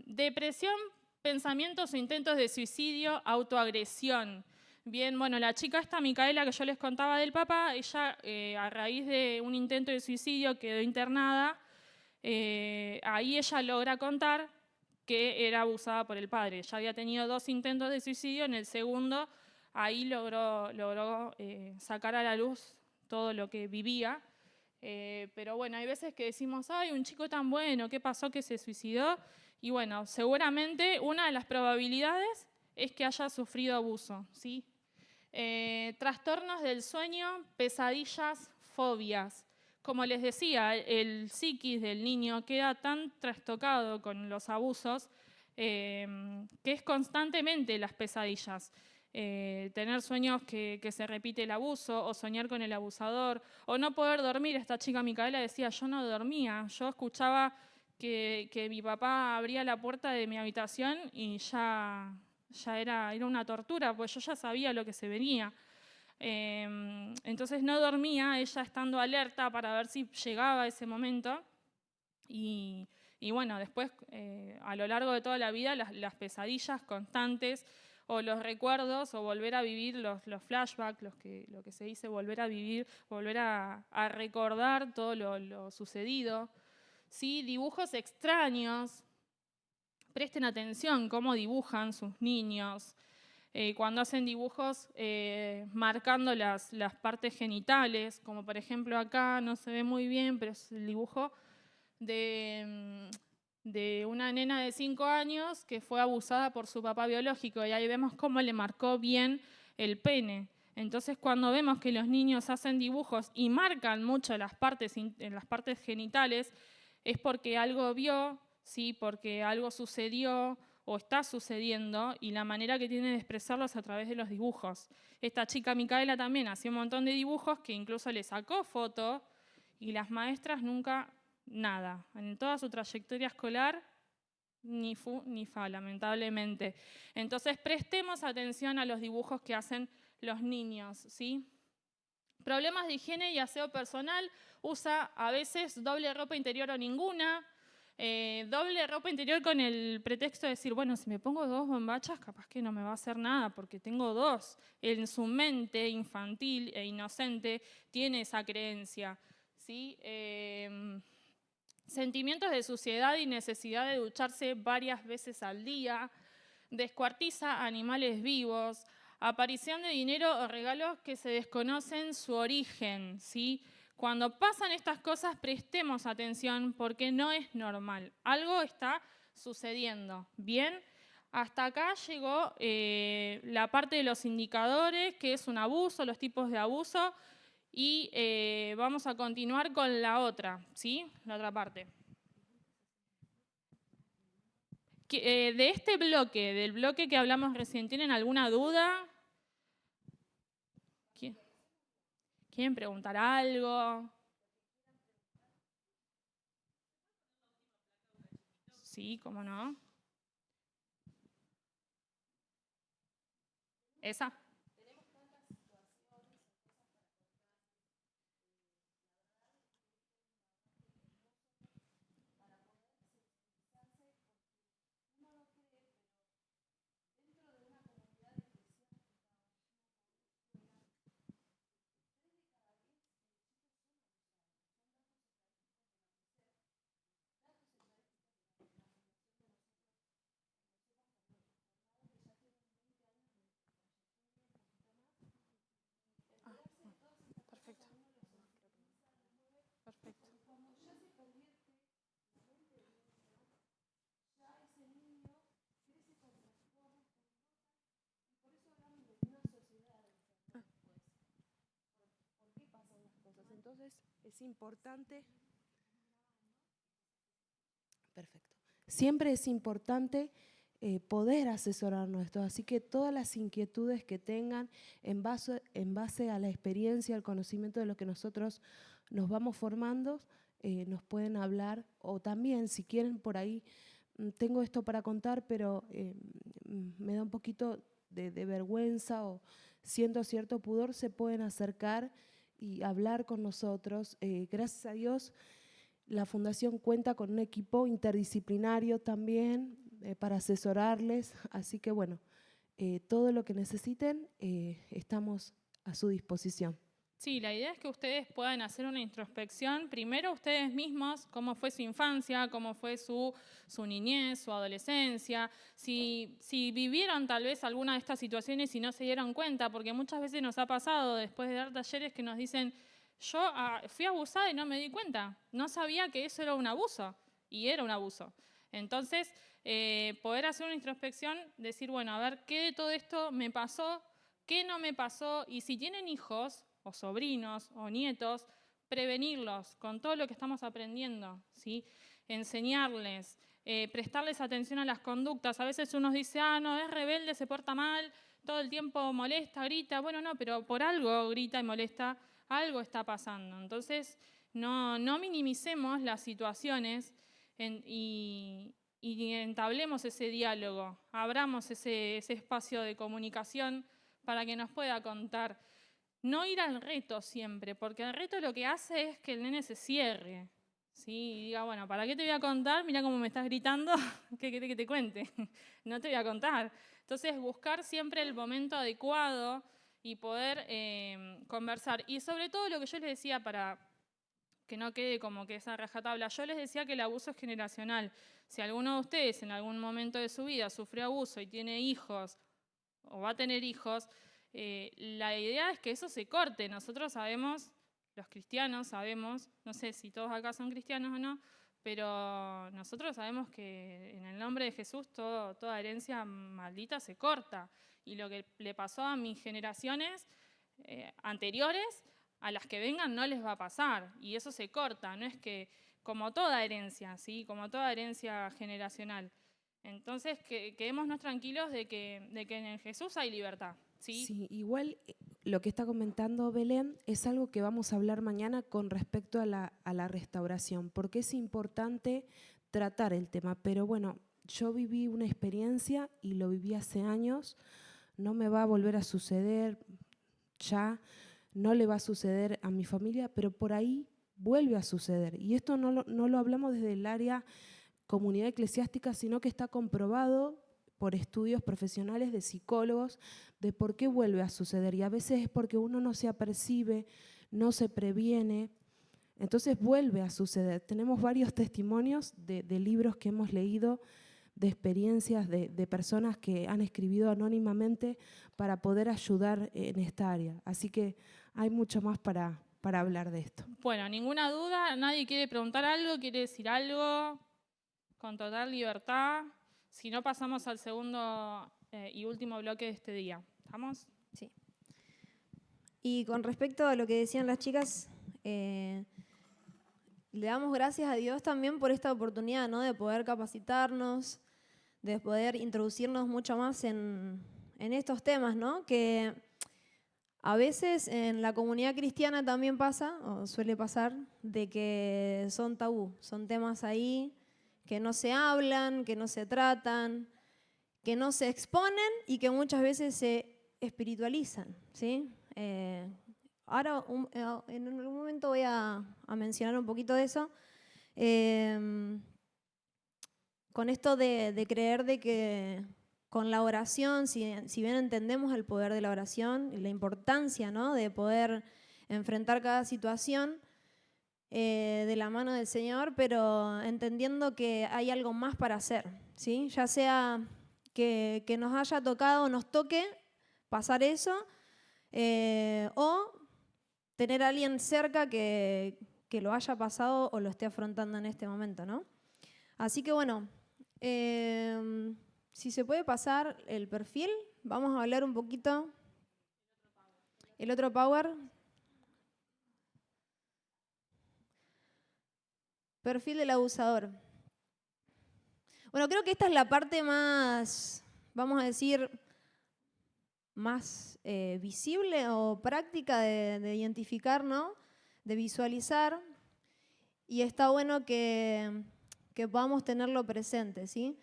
Depresión, pensamientos o intentos de suicidio, autoagresión. Bien, bueno, la chica esta, Micaela, que yo les contaba del papá, ella a raíz de un intento de suicidio quedó internada. Ahí ella logra contar que era abusada por el padre. Ya había tenido 2 intentos de suicidio, en el segundo ahí logró sacar a la luz todo lo que vivía. Pero bueno, hay veces que decimos, ay, un chico tan bueno, ¿qué pasó que se suicidó? Y bueno, seguramente una de las probabilidades es que haya sufrido abuso, ¿sí? Trastornos del sueño, pesadillas, fobias. Como les decía, el psiquis del niño queda tan trastocado con los abusos que es constantemente las pesadillas. Tener sueños que se repite el abuso o soñar con el abusador o no poder dormir. Esta chica Micaela decía, yo no dormía, yo escuchaba que mi papá abría la puerta de mi habitación y ya era una tortura, pues yo ya sabía lo que se venía. Entonces no dormía, ella estando alerta para ver si llegaba ese momento. Y bueno, después a lo largo de toda la vida las pesadillas constantes o los recuerdos o volver a vivir los flashbacks, lo que se dice volver a vivir, volver a recordar todo lo sucedido. ¿Sí? Dibujos extraños. Presten atención cómo dibujan sus niños. Cuando hacen dibujos marcando las partes genitales, como por ejemplo acá, no se ve muy bien, pero es el dibujo de una nena de 5 años que fue abusada por su papá biológico y ahí vemos cómo le marcó bien el pene. Entonces cuando vemos que los niños hacen dibujos y marcan mucho en las partes genitales es porque algo vio, ¿sí? Porque algo sucedió o está sucediendo y la manera que tiene de expresarlo es a través de los dibujos. Esta chica Micaela también hacía un montón de dibujos que incluso le sacó foto y las maestras nunca nada. En toda su trayectoria escolar, ni fu ni fa, lamentablemente. Entonces, prestemos atención a los dibujos que hacen los niños, ¿sí? Problemas de higiene y aseo personal. Usa a veces doble ropa interior o ninguna. Doble ropa interior con el pretexto de decir, bueno, si me pongo 2 bombachas, capaz que no me va a hacer nada, porque tengo 2. En su mente infantil e inocente tiene esa creencia, ¿sí? Sentimientos de suciedad y necesidad de ducharse varias veces al día, descuartiza animales vivos, aparición de dinero o regalos que se desconocen su origen, ¿sí? Cuando pasan estas cosas, prestemos atención porque no es normal. Algo está sucediendo, ¿bien? Hasta acá llegó la parte de los indicadores, que es un abuso, los tipos de abuso, y vamos a continuar con la otra, ¿sí? La otra parte. De este bloque, del bloque que hablamos recién, ¿tienen alguna duda? ¿Quieren preguntar algo? Sí, ¿cómo no? ¿Esa? Perfecto. Perfecto.
Entonces es importante, perfecto, siempre es importante poder asesorarnos de esto, así que todas las inquietudes que tengan en base a la experiencia, al conocimiento de lo que nosotros nos vamos formando, nos pueden hablar, o también si quieren por ahí, tengo esto para contar, pero me da un poquito de vergüenza o siento cierto pudor, se pueden acercar y hablar con nosotros. Gracias a Dios, la Fundación cuenta con un equipo interdisciplinario también para asesorarles, así que bueno, todo lo que necesiten estamos a su disposición.
Sí, la idea es que ustedes puedan hacer una introspección, primero ustedes mismos, cómo fue su infancia, cómo fue su niñez, su adolescencia, si vivieron tal vez alguna de estas situaciones y no se dieron cuenta, porque muchas veces nos ha pasado después de dar talleres que nos dicen, yo fui abusada y no me di cuenta, no sabía que eso era un abuso, y era un abuso. Entonces, poder hacer una introspección, decir, bueno, a ver, ¿qué de todo esto me pasó? ¿Qué no me pasó? Y si tienen hijos, o sobrinos, o nietos, prevenirlos con todo lo que estamos aprendiendo, ¿sí? Enseñarles, prestarles atención a las conductas. A veces uno dice, no, es rebelde, se porta mal, todo el tiempo molesta, grita. Bueno, no, pero por algo grita y molesta, algo está pasando. Entonces, no minimicemos las situaciones y entablemos ese diálogo, abramos ese espacio de comunicación para que nos pueda contar. No ir al reto siempre, porque el reto lo que hace es que el nene se cierre, ¿sí? Y diga, bueno, ¿para qué te voy a contar? Mira cómo me estás gritando, ¿qué querés que te cuente? No te voy a contar. Entonces, buscar siempre el momento adecuado y poder conversar. Y sobre todo lo que yo les decía para que no quede como que esa rajatabla, yo les decía que el abuso es generacional. Si alguno de ustedes en algún momento de su vida sufrió abuso y tiene hijos o va a tener hijos, la idea es que eso se corte. Nosotros sabemos, los cristianos sabemos, no sé si todos acá son cristianos o no, pero nosotros sabemos que en el nombre de Jesús toda herencia maldita se corta. Y lo que le pasó a mis generaciones anteriores, a las que vengan no les va a pasar. Y eso se corta, no es que como toda herencia, ¿sí? Como toda herencia generacional. Entonces, quedémonos tranquilos de que en Jesús hay libertad, ¿sí?
Sí, igual lo que está comentando Belén es algo que vamos a hablar mañana con respecto a la restauración, porque es importante tratar el tema. Pero bueno, yo viví una experiencia y lo viví hace años, no me va a volver a suceder ya, no le va a suceder a mi familia, pero por ahí vuelve a suceder. Y esto no lo hablamos desde el área comunidad eclesiástica, sino que está comprobado por estudios profesionales de psicólogos de por qué vuelve a suceder. Y a veces es porque uno no se apercibe, no se previene, entonces vuelve a suceder. Tenemos varios testimonios de libros que hemos leído, de experiencias de personas que han escrito anónimamente para poder ayudar en esta área. Así que hay mucho más para hablar de esto.
Bueno, ninguna duda, nadie quiere preguntar algo, quiere decir algo, con total libertad. Si no, pasamos al segundo y último bloque de este día. ¿Estamos?
Sí. Y con respecto a lo que decían las chicas, le damos gracias a Dios también por esta oportunidad, ¿no? De poder capacitarnos, de poder introducirnos mucho más en estos temas, ¿no? Que a veces en la comunidad cristiana también pasa, o suele pasar, de que son tabú, son temas ahí que no se hablan, que no se tratan, que no se exponen y que muchas veces se espiritualizan, ¿sí? Ahora, en algún momento voy a mencionar un poquito de eso, con esto de creer de que con la oración, si bien entendemos el poder de la oración y la importancia, ¿no? De poder enfrentar cada situación de la mano del Señor, pero entendiendo que hay algo más para hacer, ¿sí? Ya sea que nos haya tocado o nos toque pasar eso, o tener a alguien cerca que lo haya pasado o lo esté afrontando en este momento, ¿no? Así que bueno, si se puede pasar el perfil, vamos a hablar un poquito. El otro power. Perfil del abusador. Bueno, creo que esta es la parte más, vamos a decir, más visible o práctica de identificar, ¿no? De visualizar. Y está bueno que podamos tenerlo presente, ¿sí?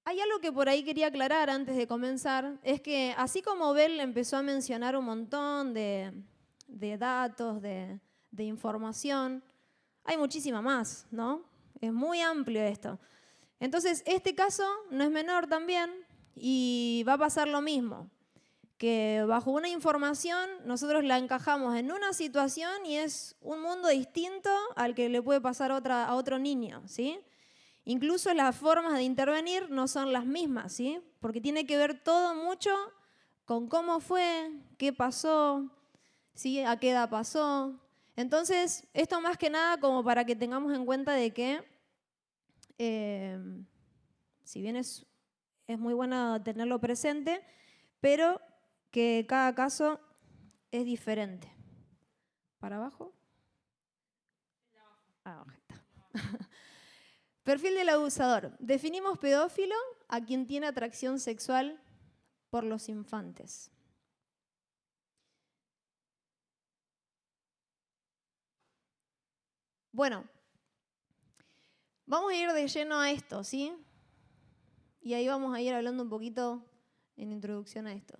Hay algo que por ahí quería aclarar antes de comenzar, es que así como Bel empezó a mencionar un montón de datos, de información, hay muchísima más, ¿no? Es muy amplio esto. Entonces, este caso no es menor también y va a pasar lo mismo, que bajo una información nosotros la encajamos en una situación y es un mundo distinto al que le puede pasar a otro niño, ¿sí? Incluso las formas de intervenir no son las mismas, ¿sí? Porque tiene que ver todo mucho con cómo fue, qué pasó, ¿sí? A qué edad pasó. Entonces, esto más que nada como para que tengamos en cuenta de que, si bien es muy bueno tenerlo presente, pero que cada caso es diferente. ¿Para abajo? Abajo está. Perfil del abusador. Definimos pedófilo a quien tiene atracción sexual por los infantes. Bueno, vamos a ir de lleno a esto, ¿sí? Y ahí vamos a ir hablando un poquito en introducción a esto.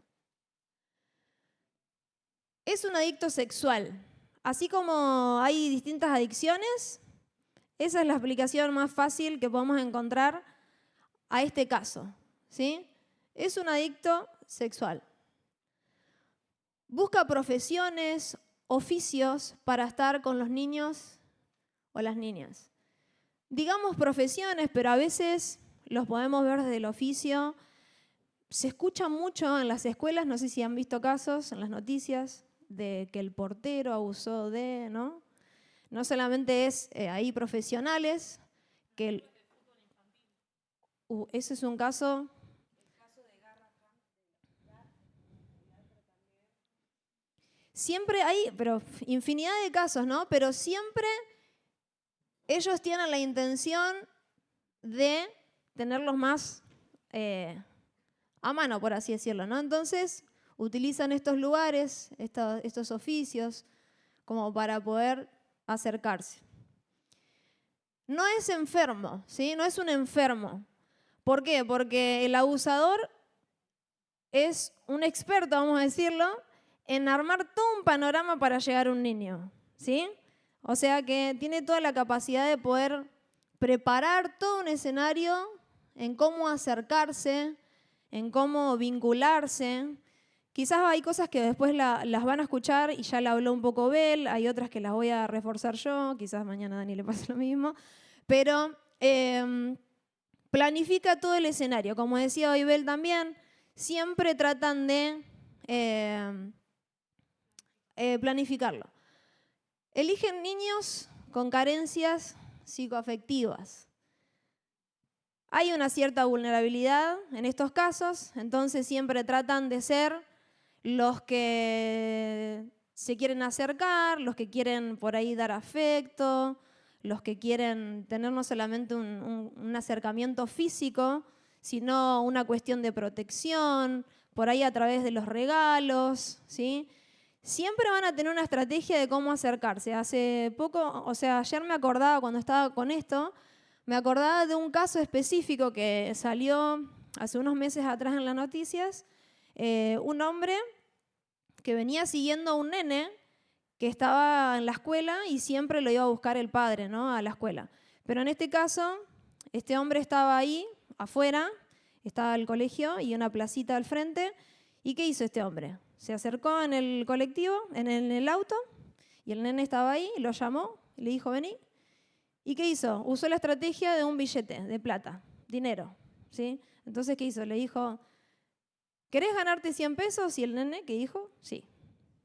Es un adicto sexual. Así como hay distintas adicciones, esa es la explicación más fácil que podemos encontrar a este caso, ¿sí? Es un adicto sexual. Busca profesiones, oficios para estar con los niños o las niñas. Digamos profesiones, pero a veces los podemos ver desde el oficio. Se escucha mucho en las escuelas, no sé si han visto casos en las noticias, de que el portero abusó de, ¿no? No solamente es ahí profesionales, que ese es un caso. Siempre hay, pero infinidad de casos, ¿no? Pero siempre ellos tienen la intención de tenerlos más a mano, por así decirlo, ¿no? Entonces, utilizan estos lugares, estos oficios, como para poder acercarse. No es enfermo, ¿sí? No es un enfermo. ¿Por qué? Porque el abusador es un experto, vamos a decirlo, en armar todo un panorama para llegar a un niño, ¿sí? O sea que tiene toda la capacidad de poder preparar todo un escenario en cómo acercarse, en cómo vincularse. Quizás hay cosas que después las van a escuchar y ya la habló un poco Bel, hay otras que las voy a reforzar yo, quizás mañana a Dani le pase lo mismo, pero planifica todo el escenario. Como decía hoy Bel también, siempre tratan de planificarlo. Eligen niños con carencias psicoafectivas. Hay una cierta vulnerabilidad en estos casos, entonces siempre tratan de ser los que se quieren acercar, los que quieren por ahí dar afecto, los que quieren tener no solamente un acercamiento físico, sino una cuestión de protección, por ahí a través de los regalos, ¿sí? Siempre van a tener una estrategia de cómo acercarse. Hace poco, o sea, ayer me acordaba cuando estaba con esto, me acordaba de un caso específico que salió hace unos meses atrás en las noticias, un hombre que venía siguiendo a un nene que estaba en la escuela y siempre lo iba a buscar el padre, ¿no?, a la escuela. Pero en este caso, este hombre estaba ahí, afuera, estaba el colegio y una placita al frente. ¿Y qué hizo este hombre? Se acercó en el colectivo, en el auto, y el nene estaba ahí, lo llamó, y le dijo, vení. ¿Y qué hizo? Usó la estrategia de un billete de plata, dinero, ¿sí? Entonces, ¿qué hizo? Le dijo, ¿querés ganarte 100 pesos? Y el nene, ¿qué dijo? Sí.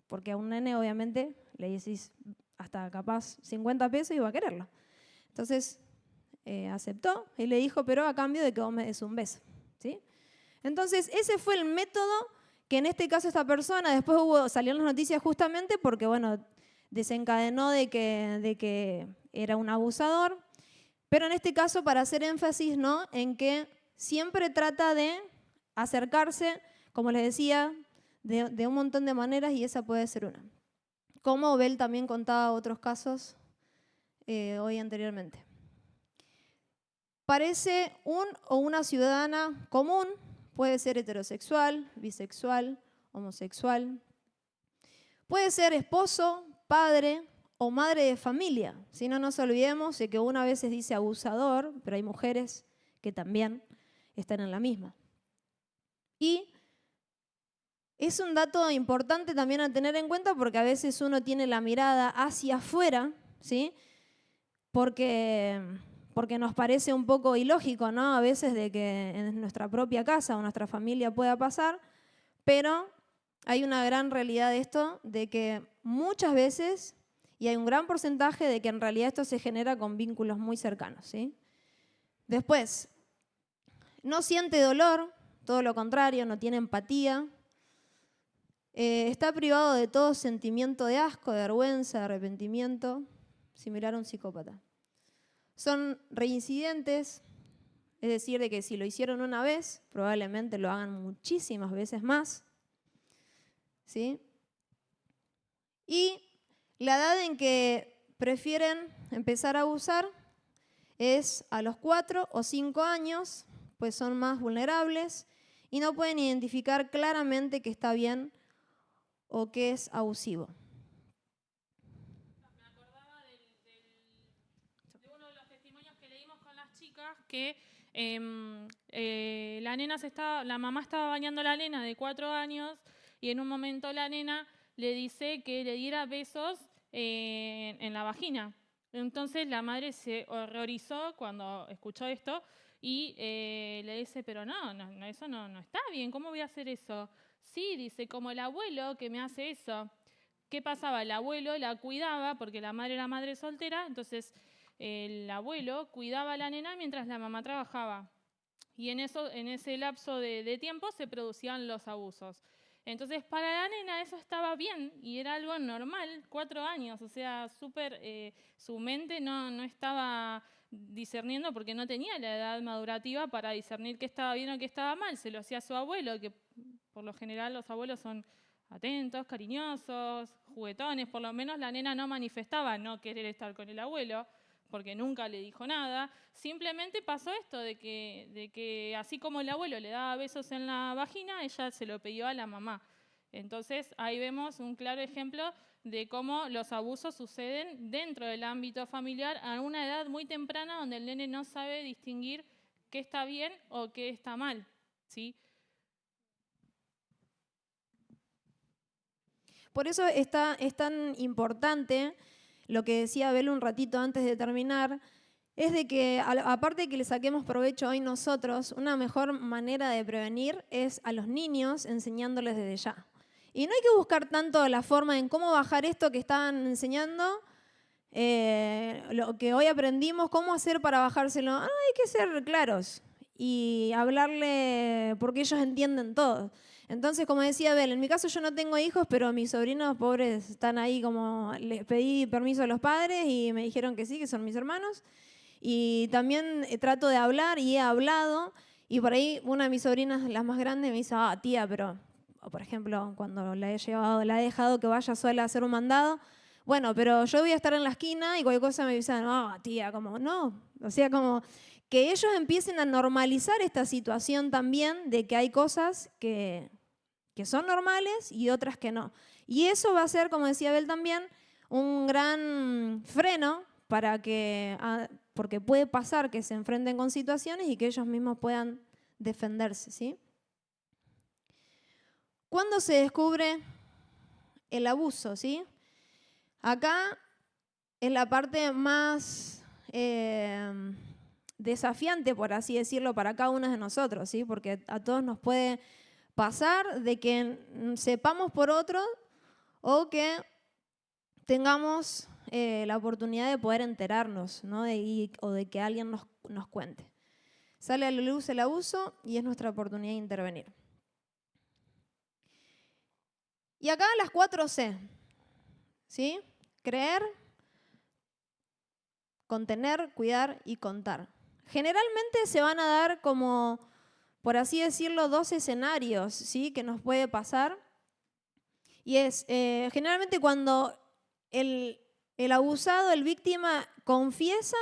Porque a un nene, obviamente, le decís hasta capaz 50 pesos y va a quererlo. Entonces, aceptó y le dijo, pero a cambio de que vos me des un beso, ¿sí? Entonces, ese fue el método que en este caso esta persona, después salieron las noticias justamente porque, bueno, desencadenó de que era un abusador, pero en este caso para hacer énfasis, ¿no?, en que siempre trata de acercarse, como les decía, de un montón de maneras y esa puede ser una. Como Bel también contaba otros casos hoy anteriormente. Parece un o una ciudadana común, puede ser heterosexual, bisexual, homosexual, puede ser esposo, padre o madre de familia. Si no nos olvidemos de que uno a veces dice abusador, pero hay mujeres que también están en la misma. Y es un dato importante también a tener en cuenta porque a veces uno tiene la mirada hacia afuera, ¿sí? Porque nos parece un poco ilógico, ¿no?, a veces de que en nuestra propia casa o nuestra familia pueda pasar, pero hay una gran realidad de esto, de que muchas veces, y hay un gran porcentaje de que en realidad esto se genera con vínculos muy cercanos, ¿sí? Después, no siente dolor, todo lo contrario, no tiene empatía, está privado de todo sentimiento de asco, de vergüenza, de arrepentimiento, similar a un psicópata. Son reincidentes, es decir, de que si lo hicieron una vez, probablemente lo hagan muchísimas veces más, ¿sí? Y la edad en que prefieren empezar a abusar es a los 4 o 5 años, pues son más vulnerables y no pueden identificar claramente qué está bien o qué es abusivo.
Me acordaba de uno de los testimonios que leímos con las chicas que la mamá estaba bañando a la nena de 4 años y en un momento la nena le dice que le diera besos en la vagina. Entonces la madre se horrorizó cuando escuchó esto y le dice, pero no, eso no está bien, ¿cómo voy a hacer eso? Sí, dice, como el abuelo que me hace eso. ¿Qué pasaba? El abuelo la cuidaba porque la madre era madre soltera, entonces el abuelo cuidaba a la nena mientras la mamá trabajaba. Y en ese lapso de tiempo se producían los abusos. Entonces, para la nena eso estaba bien y era algo normal, 4 años, o sea, su mente no estaba discerniendo porque no tenía la edad madurativa para discernir qué estaba bien o qué estaba mal. Se lo hacía a su abuelo, que por lo general los abuelos son atentos, cariñosos, juguetones. Por lo menos la nena no manifestaba no querer estar con el abuelo, porque nunca le dijo nada. Simplemente pasó esto de que así como el abuelo le daba besos en la vagina, ella se lo pidió a la mamá. Entonces ahí vemos un claro ejemplo de cómo los abusos suceden dentro del ámbito familiar a una edad muy temprana donde el nene no sabe distinguir qué está bien o qué está mal, ¿sí?
Por eso es tan importante lo que decía Belu un ratito antes de terminar, es de que, aparte de que le saquemos provecho hoy nosotros, una mejor manera de prevenir es a los niños enseñándoles desde ya. Y no hay que buscar tanto la forma en cómo bajar esto que estaban enseñando, lo que hoy aprendimos, cómo hacer para bajárselo. Hay que ser claros y hablarle porque ellos entienden todo. Entonces, como decía Abel, en mi caso yo no tengo hijos, pero mis sobrinos pobres están ahí como les pedí permiso a los padres y me dijeron que sí, que son mis hermanos. Y también trato de hablar y he hablado. Y por ahí una de mis sobrinas, las más grandes, me dice, tía, pero, por ejemplo, cuando la he dejado que vaya sola a hacer un mandado, bueno, pero yo voy a estar en la esquina y cualquier cosa me dicen, tía, como, no. O sea, como que ellos empiecen a normalizar esta situación también de que hay cosas que son normales y otras que no. Y eso va a ser, como decía Abel también, un gran freno para que, porque puede pasar que se enfrenten con situaciones y que ellos mismos puedan defenderse, ¿sí? ¿Cuándo se descubre el abuso, sí? Acá es la parte más desafiante, por así decirlo, para cada uno de nosotros, ¿sí? Porque a todos nos puede pasar de que sepamos por otro o que tengamos la oportunidad de poder enterarnos, ¿no? O de que alguien nos cuente. Sale a la luz el abuso y es nuestra oportunidad de intervenir. Y acá las 4C, ¿sí? Creer, contener, cuidar y contar. Generalmente se van a dar como, por así decirlo, 2 escenarios, ¿sí? Que nos puede pasar. Y es generalmente cuando el abusado, el víctima, confiesa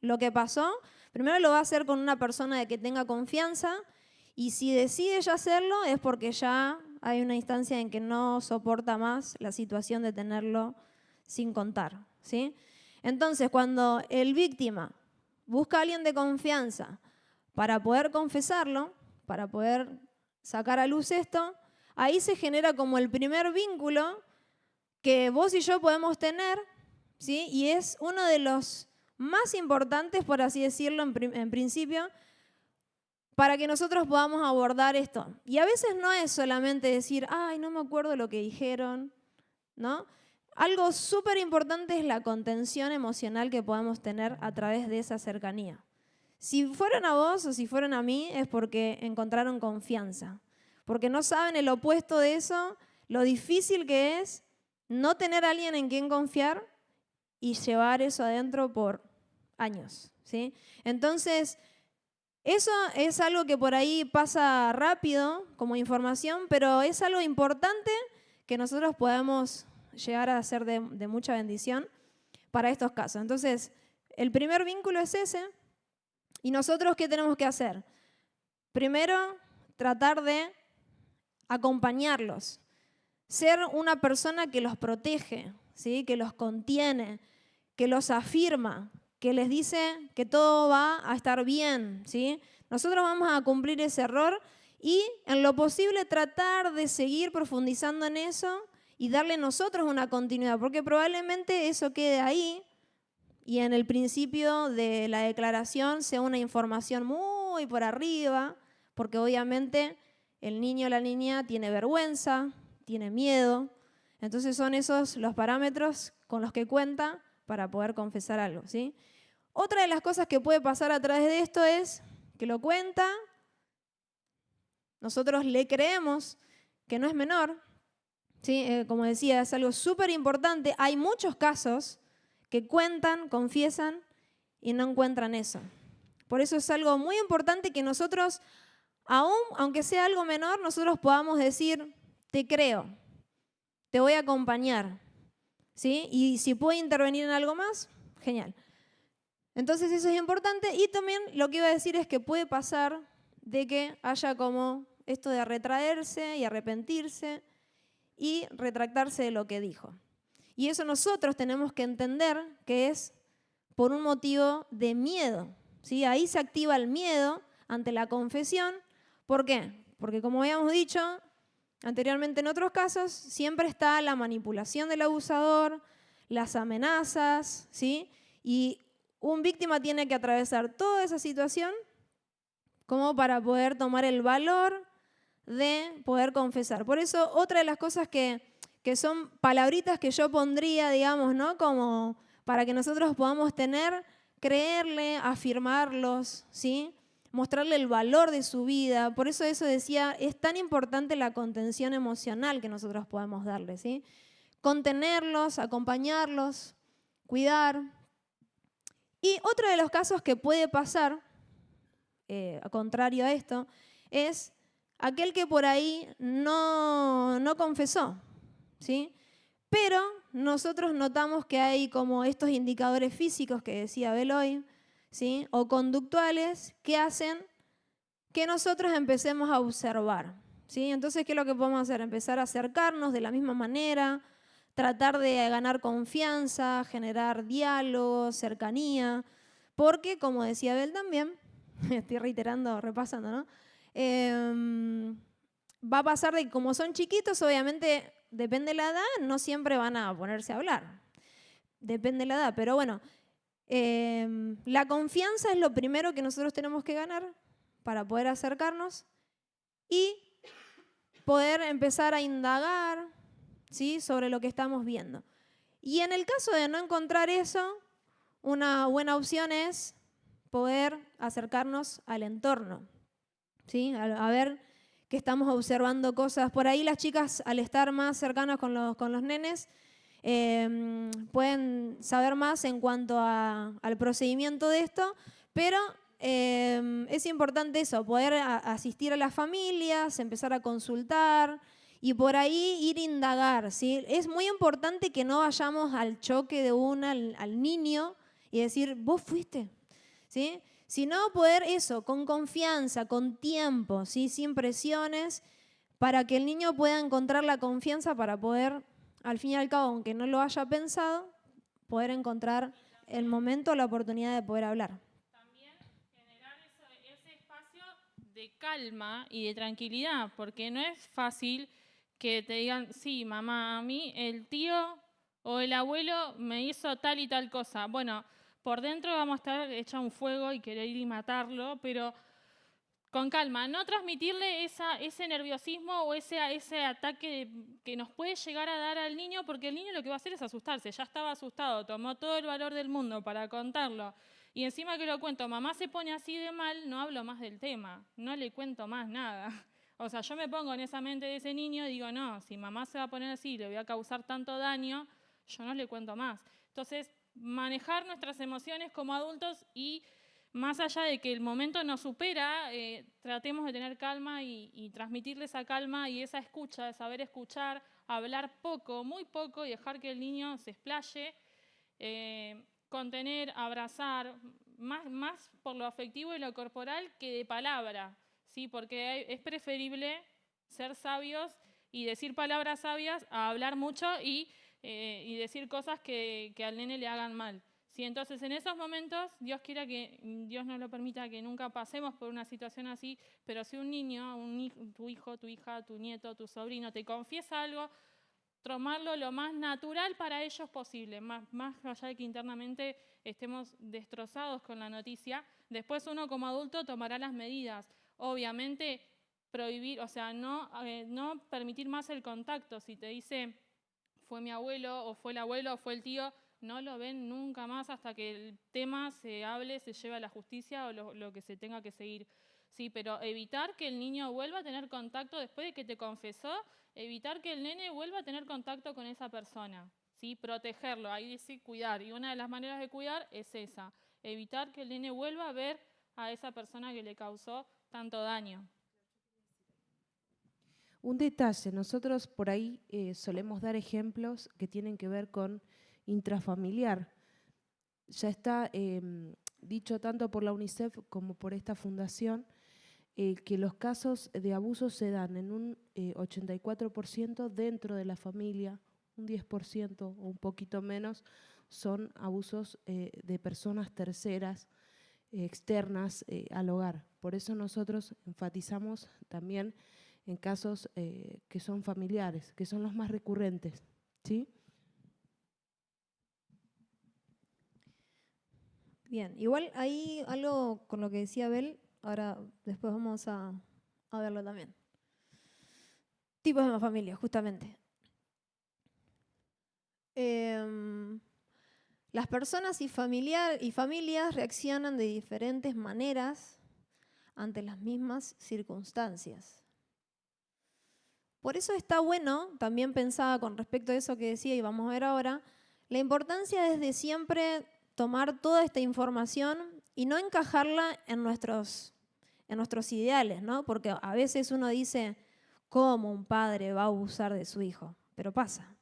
lo que pasó, primero lo va a hacer con una persona de que tenga confianza, y si decide ya hacerlo es porque ya hay una instancia en que no soporta más la situación de tenerlo sin contar, ¿sí? Entonces, cuando el víctima busca a alguien de confianza para poder confesarlo, para poder sacar a luz esto, ahí se genera como el primer vínculo que vos y yo podemos tener, ¿sí? Y es uno de los más importantes, por así decirlo, en principio, para que nosotros podamos abordar esto. Y a veces no es solamente decir, no me acuerdo lo que dijeron, ¿no? Algo súper importante es la contención emocional que podemos tener a través de esa cercanía. Si fueron a vos o si fueron a mí es porque encontraron confianza, porque no saben el opuesto de eso, lo difícil que es no tener a alguien en quien confiar y llevar eso adentro por años, ¿sí? Entonces, eso es algo que por ahí pasa rápido como información, pero es algo importante que nosotros podamos llegar a ser de mucha bendición para estos casos. Entonces, el primer vínculo es ese. ¿Y nosotros qué tenemos que hacer? Primero, tratar de acompañarlos. Ser una persona que los protege, ¿sí? Que los contiene, que los afirma, que les dice que todo va a estar bien, ¿sí? Nosotros vamos a cumplir ese rol y en lo posible tratar de seguir profundizando en eso y darle nosotros una continuidad, porque probablemente eso quede ahí y en el principio de la declaración sea una información muy por arriba, porque obviamente el niño o la niña tiene vergüenza, tiene miedo. Entonces son esos los parámetros con los que cuenta para poder confesar algo, ¿sí? Otra de las cosas que puede pasar a través de esto es que lo cuenta, nosotros le creemos que no es menor, ¿sí? Como decía, es algo súper importante. Hay muchos casos que cuentan, confiesan y no encuentran eso. Por eso es algo muy importante que nosotros, aunque sea algo menor, nosotros podamos decir, te creo, te voy a acompañar, ¿sí? Y si puedo intervenir en algo más, genial. Entonces eso es importante. Y también lo que iba a decir es que puede pasar de que haya como esto de retraerse y arrepentirse y retractarse de lo que dijo. Y eso nosotros tenemos que entender que es por un motivo de miedo, ¿sí? Ahí se activa el miedo ante la confesión. ¿Por qué? Porque como habíamos dicho anteriormente en otros casos, siempre está la manipulación del abusador, las amenazas, ¿sí? Y un víctima tiene que atravesar toda esa situación como para poder tomar el valor de poder confesar. Por eso, otra de las cosas que son palabritas que yo pondría, digamos, ¿no? Como para que nosotros podamos tener, creerle, afirmarlos, ¿sí? mostrarle el valor de su vida. Por eso decía, es tan importante la contención emocional que nosotros podemos darle, ¿sí? Contenerlos, acompañarlos, cuidar. Y otro de los casos que puede pasar, contrario a esto, es aquel que por ahí no confesó, ¿sí? Pero nosotros notamos que hay como estos indicadores físicos que decía Abel hoy, ¿sí? O conductuales que hacen que nosotros empecemos a observar, ¿sí? Entonces, ¿qué es lo que podemos hacer? Empezar a acercarnos de la misma manera, tratar de ganar confianza, generar diálogo, cercanía, porque, como decía Abel también, estoy reiterando, repasando, ¿no? Va a pasar de que como son chiquitos, obviamente, depende de la edad, no siempre van a ponerse a hablar. Depende de la edad, pero bueno, la confianza es lo primero que nosotros tenemos que ganar para poder acercarnos y poder empezar a indagar, ¿sí?, sobre lo que estamos viendo. Y en el caso de no encontrar eso, una buena opción es poder acercarnos al entorno, ¿sí? A ver que estamos observando cosas. Por ahí las chicas, al estar más cercanas con los nenes, pueden saber más en cuanto al procedimiento de esto, pero es importante eso, poder asistir a las familias, empezar a consultar y por ahí ir a indagar, ¿sí? Es muy importante que no vayamos al choque de al niño y decir, vos fuiste, ¿sí? Sino poder eso, con confianza, con tiempo, ¿sí?, sin presiones, para que el niño pueda encontrar la confianza para poder, al fin y al cabo, aunque no lo haya pensado, poder encontrar el momento, la oportunidad de poder hablar.
También generar ese espacio de calma y de tranquilidad, porque no es fácil que te digan, sí, mamá, a mí el tío o el abuelo me hizo tal y tal cosa. Bueno, por dentro vamos a estar hecha un fuego y querer ir y matarlo, pero con calma, no transmitirle ese nerviosismo o ese ataque que nos puede llegar a dar al niño, porque el niño lo que va a hacer es asustarse, ya estaba asustado, tomó todo el valor del mundo para contarlo, y encima que lo cuento, mamá se pone así de mal, no hablo más del tema, no le cuento más nada. O sea, yo me pongo en esa mente de ese niño y digo, no, si mamá se va a poner así y le voy a causar tanto daño, yo no le cuento más. Entonces, manejar nuestras emociones como adultos y más allá de que el momento nos supera, tratemos de tener calma y transmitirle esa calma y esa escucha, de saber escuchar, hablar poco, muy poco y dejar que el niño se explaye, contener, abrazar, más por lo afectivo y lo corporal que de palabra, ¿sí? Porque es preferible ser sabios y decir palabras sabias a hablar mucho y decir cosas que al nene le hagan mal. Sí, entonces en esos momentos, Dios quiera que Dios no lo permita que nunca pasemos por una situación así, pero si un niño, tu hijo, tu hija, tu nieto, tu sobrino te confiesa algo, tomarlo lo más natural para ellos posible, más allá de que internamente estemos destrozados con la noticia. Después uno como adulto tomará las medidas. Obviamente prohibir, o sea, no permitir más el contacto. Si te dice fue mi abuelo o fue el abuelo o fue el tío, no lo ven nunca más hasta que el tema se hable, se lleve a la justicia o lo que se tenga que seguir. Sí, pero evitar que el niño vuelva a tener contacto después de que te confesó, evitar que el nene vuelva a tener contacto con esa persona. ¿Sí? Protegerlo, ahí dice cuidar. Y una de las maneras de cuidar es esa, evitar que el nene vuelva a ver a esa persona que le causó tanto daño.
Un detalle, nosotros por ahí solemos dar ejemplos que tienen que ver con intrafamiliar. Ya está dicho tanto por la UNICEF como por esta fundación que los casos de abuso se dan en un 84% dentro de la familia, un 10% o un poquito menos son abusos de personas terceras, externas al hogar. Por eso nosotros enfatizamos también en casos que son familiares, que son los más recurrentes, ¿sí?
Bien, igual ahí algo con lo que decía Abel, ahora después vamos a verlo también. Tipos de familia, justamente. Las personas y familias reaccionan de diferentes maneras ante las mismas circunstancias. Por eso está bueno, también pensaba con respecto a eso que decía y vamos a ver ahora, la importancia es de siempre tomar toda esta información y no encajarla en nuestros ideales, ¿no? Porque a veces uno dice, ¿cómo un padre va a abusar de su hijo? Pero pasa,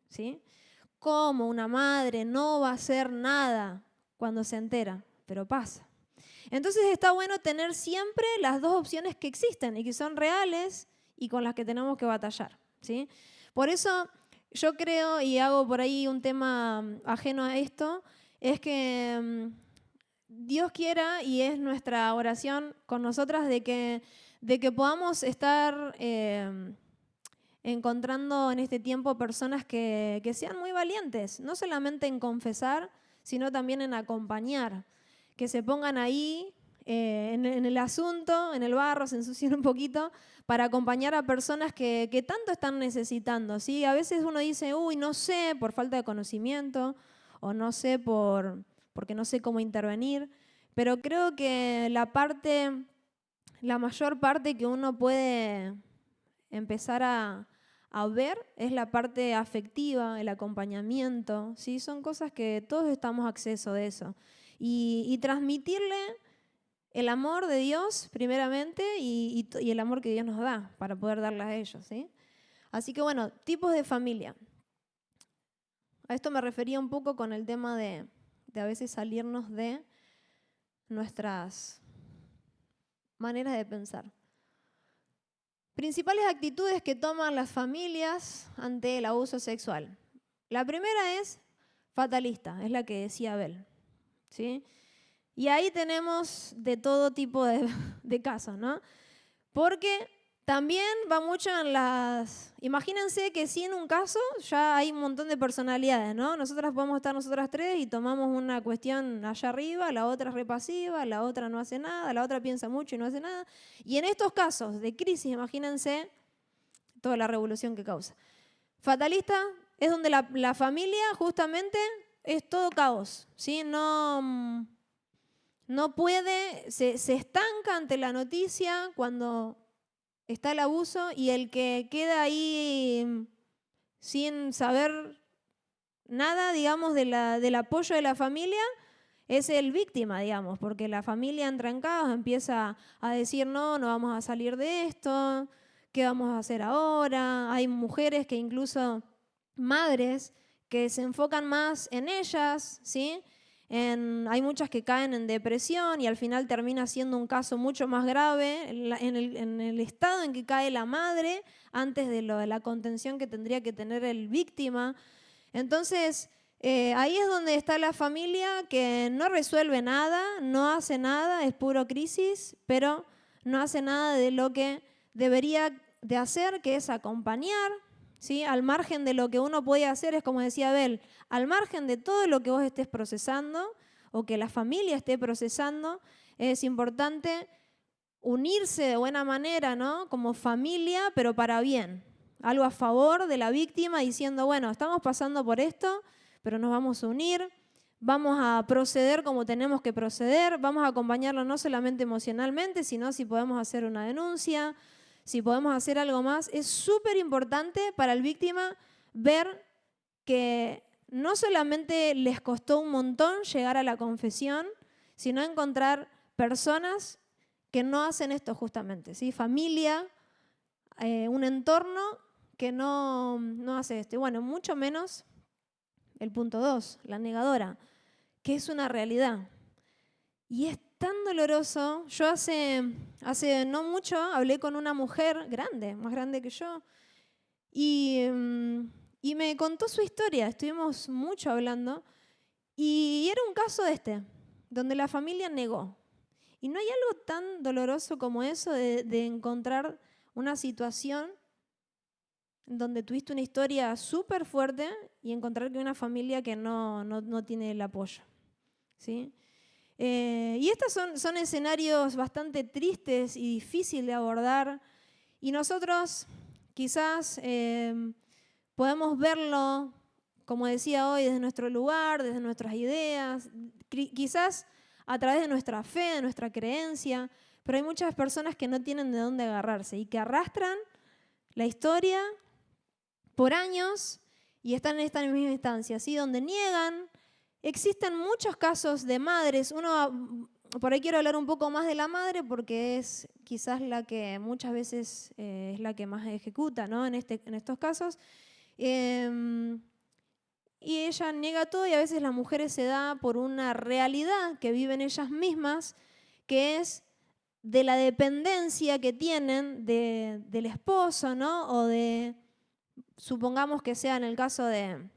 ¿sí? ¿Cómo una madre no va a hacer nada cuando se entera? Pero pasa. Entonces está bueno tener siempre las dos opciones que existen y que son reales y con las que tenemos que batallar, ¿sí? Por eso yo creo, y hago por ahí un tema ajeno a esto, es que Dios quiera, y es nuestra oración con nosotras, de que podamos estar encontrando en este tiempo personas que sean muy valientes, no solamente en confesar, sino también en acompañar, que se pongan ahí en el asunto, en el barro, se ensucien un poquito, para acompañar a personas que tanto están necesitando, ¿sí? A veces uno dice, uy, no sé, por falta de conocimiento, o no sé porque no sé cómo intervenir, pero creo que la mayor parte que uno puede empezar a ver es la parte afectiva, el acompañamiento, ¿sí? Son cosas que todos estamos a acceso de eso. Y transmitirle el amor de Dios primeramente y el amor que Dios nos da para poder darle a ellos, ¿sí? Así que bueno, tipos de familia. A esto me refería un poco con el tema de a veces salirnos de nuestras maneras de pensar. Principales actitudes que toman las familias ante el abuso sexual. La primera es fatalista, es la que decía Abel, ¿sí? Y ahí tenemos de todo tipo de casos, ¿no? Porque también va mucho en las... Imagínense que si en un caso ya hay un montón de personalidades, ¿no? Nosotras podemos estar nosotras tres y tomamos una cuestión allá arriba, la otra es repasiva, la otra no hace nada, la otra piensa mucho y no hace nada. Y en estos casos de crisis, imagínense toda la revolución que causa. Fatalista es donde la familia justamente es todo caos, ¿sí? No puede, se estanca ante la noticia cuando está el abuso y el que queda ahí sin saber nada, digamos, del apoyo de la familia es el víctima, digamos, porque la familia entra en caos, empieza a decir no vamos a salir de esto, ¿qué vamos a hacer ahora? Hay mujeres que incluso, madres, que se enfocan más en ellas, ¿sí? Hay muchas que caen en depresión y al final termina siendo un caso mucho más grave en el estado en que cae la madre antes de la contención que tendría que tener el víctima. Entonces, ahí es donde está la familia que no resuelve nada, no hace nada, es puro crisis, pero no hace nada de lo que debería de hacer, que es acompañar, ¿sí? Al margen de lo que uno puede hacer, es como decía Abel, al margen de todo lo que vos estés procesando o que la familia esté procesando, es importante unirse de buena manera, ¿no? Como familia, pero para bien. Algo a favor de la víctima, diciendo, bueno, estamos pasando por esto, pero nos vamos a unir, vamos a proceder como tenemos que proceder, vamos a acompañarlo no solamente emocionalmente, sino si podemos hacer una denuncia, si podemos hacer algo más. Es súper importante para el víctima ver que no solamente les costó un montón llegar a la confesión, sino encontrar personas que no hacen esto justamente, ¿sí? Familia, un entorno que no hace esto. Y bueno, mucho menos el punto 2, la negadora, que es una realidad. Y es tan doloroso. Yo hace no mucho hablé con una mujer grande, más grande que yo, y me contó su historia. Estuvimos mucho hablando y era un caso donde la familia negó. Y no hay algo tan doloroso como eso de encontrar una situación donde tuviste una historia súper fuerte y encontrar que una familia que no tiene el apoyo, ¿sí? Y estos son escenarios bastante tristes y difíciles de abordar, y nosotros quizás podemos verlo, como decía hoy, desde nuestro lugar, desde nuestras ideas, quizás a través de nuestra fe, de nuestra creencia, pero hay muchas personas que no tienen de dónde agarrarse y que arrastran la historia por años y están en esta misma instancia, ¿sí? Donde niegan. Existen muchos casos de madres. Por ahí quiero hablar un poco más de la madre porque es quizás la que muchas veces es la que más ejecuta, ¿no? en estos casos. Y ella niega todo y a veces las mujeres se da por una realidad que viven ellas mismas, que es de la dependencia que tienen del esposo, ¿no? O supongamos que sea en el caso de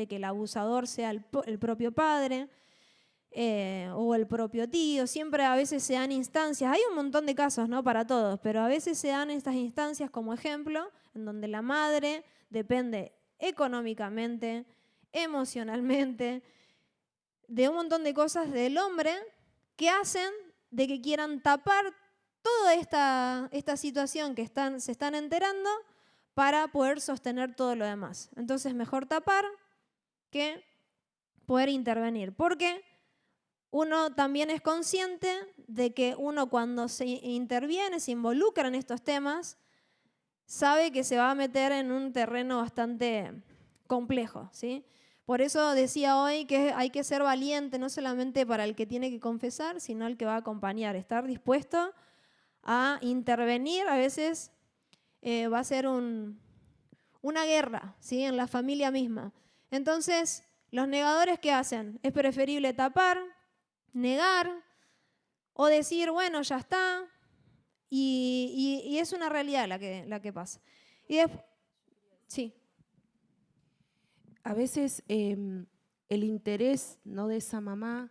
que el abusador sea el propio padre o el propio tío. Siempre a veces se dan instancias, hay un montón de casos, ¿no? Para todos, pero a veces se dan estas instancias como ejemplo en donde la madre depende económicamente, emocionalmente, de un montón de cosas del hombre que hacen de que quieran tapar toda esta situación que se están enterando para poder sostener todo lo demás. Entonces, mejor tapar que poder intervenir. Porque uno también es consciente de que uno cuando se interviene, se involucra en estos temas, sabe que se va a meter en un terreno bastante complejo, ¿sí? Por eso decía hoy que hay que ser valiente, no solamente para el que tiene que confesar, sino el que va a acompañar, estar dispuesto a intervenir. A veces va a ser una guerra, ¿sí? En la familia misma. Entonces, los negadores, ¿qué hacen? Es preferible tapar, negar o decir, bueno, ya está, y es una realidad la que pasa. Y sí.
A veces el interés, ¿no?, de esa mamá,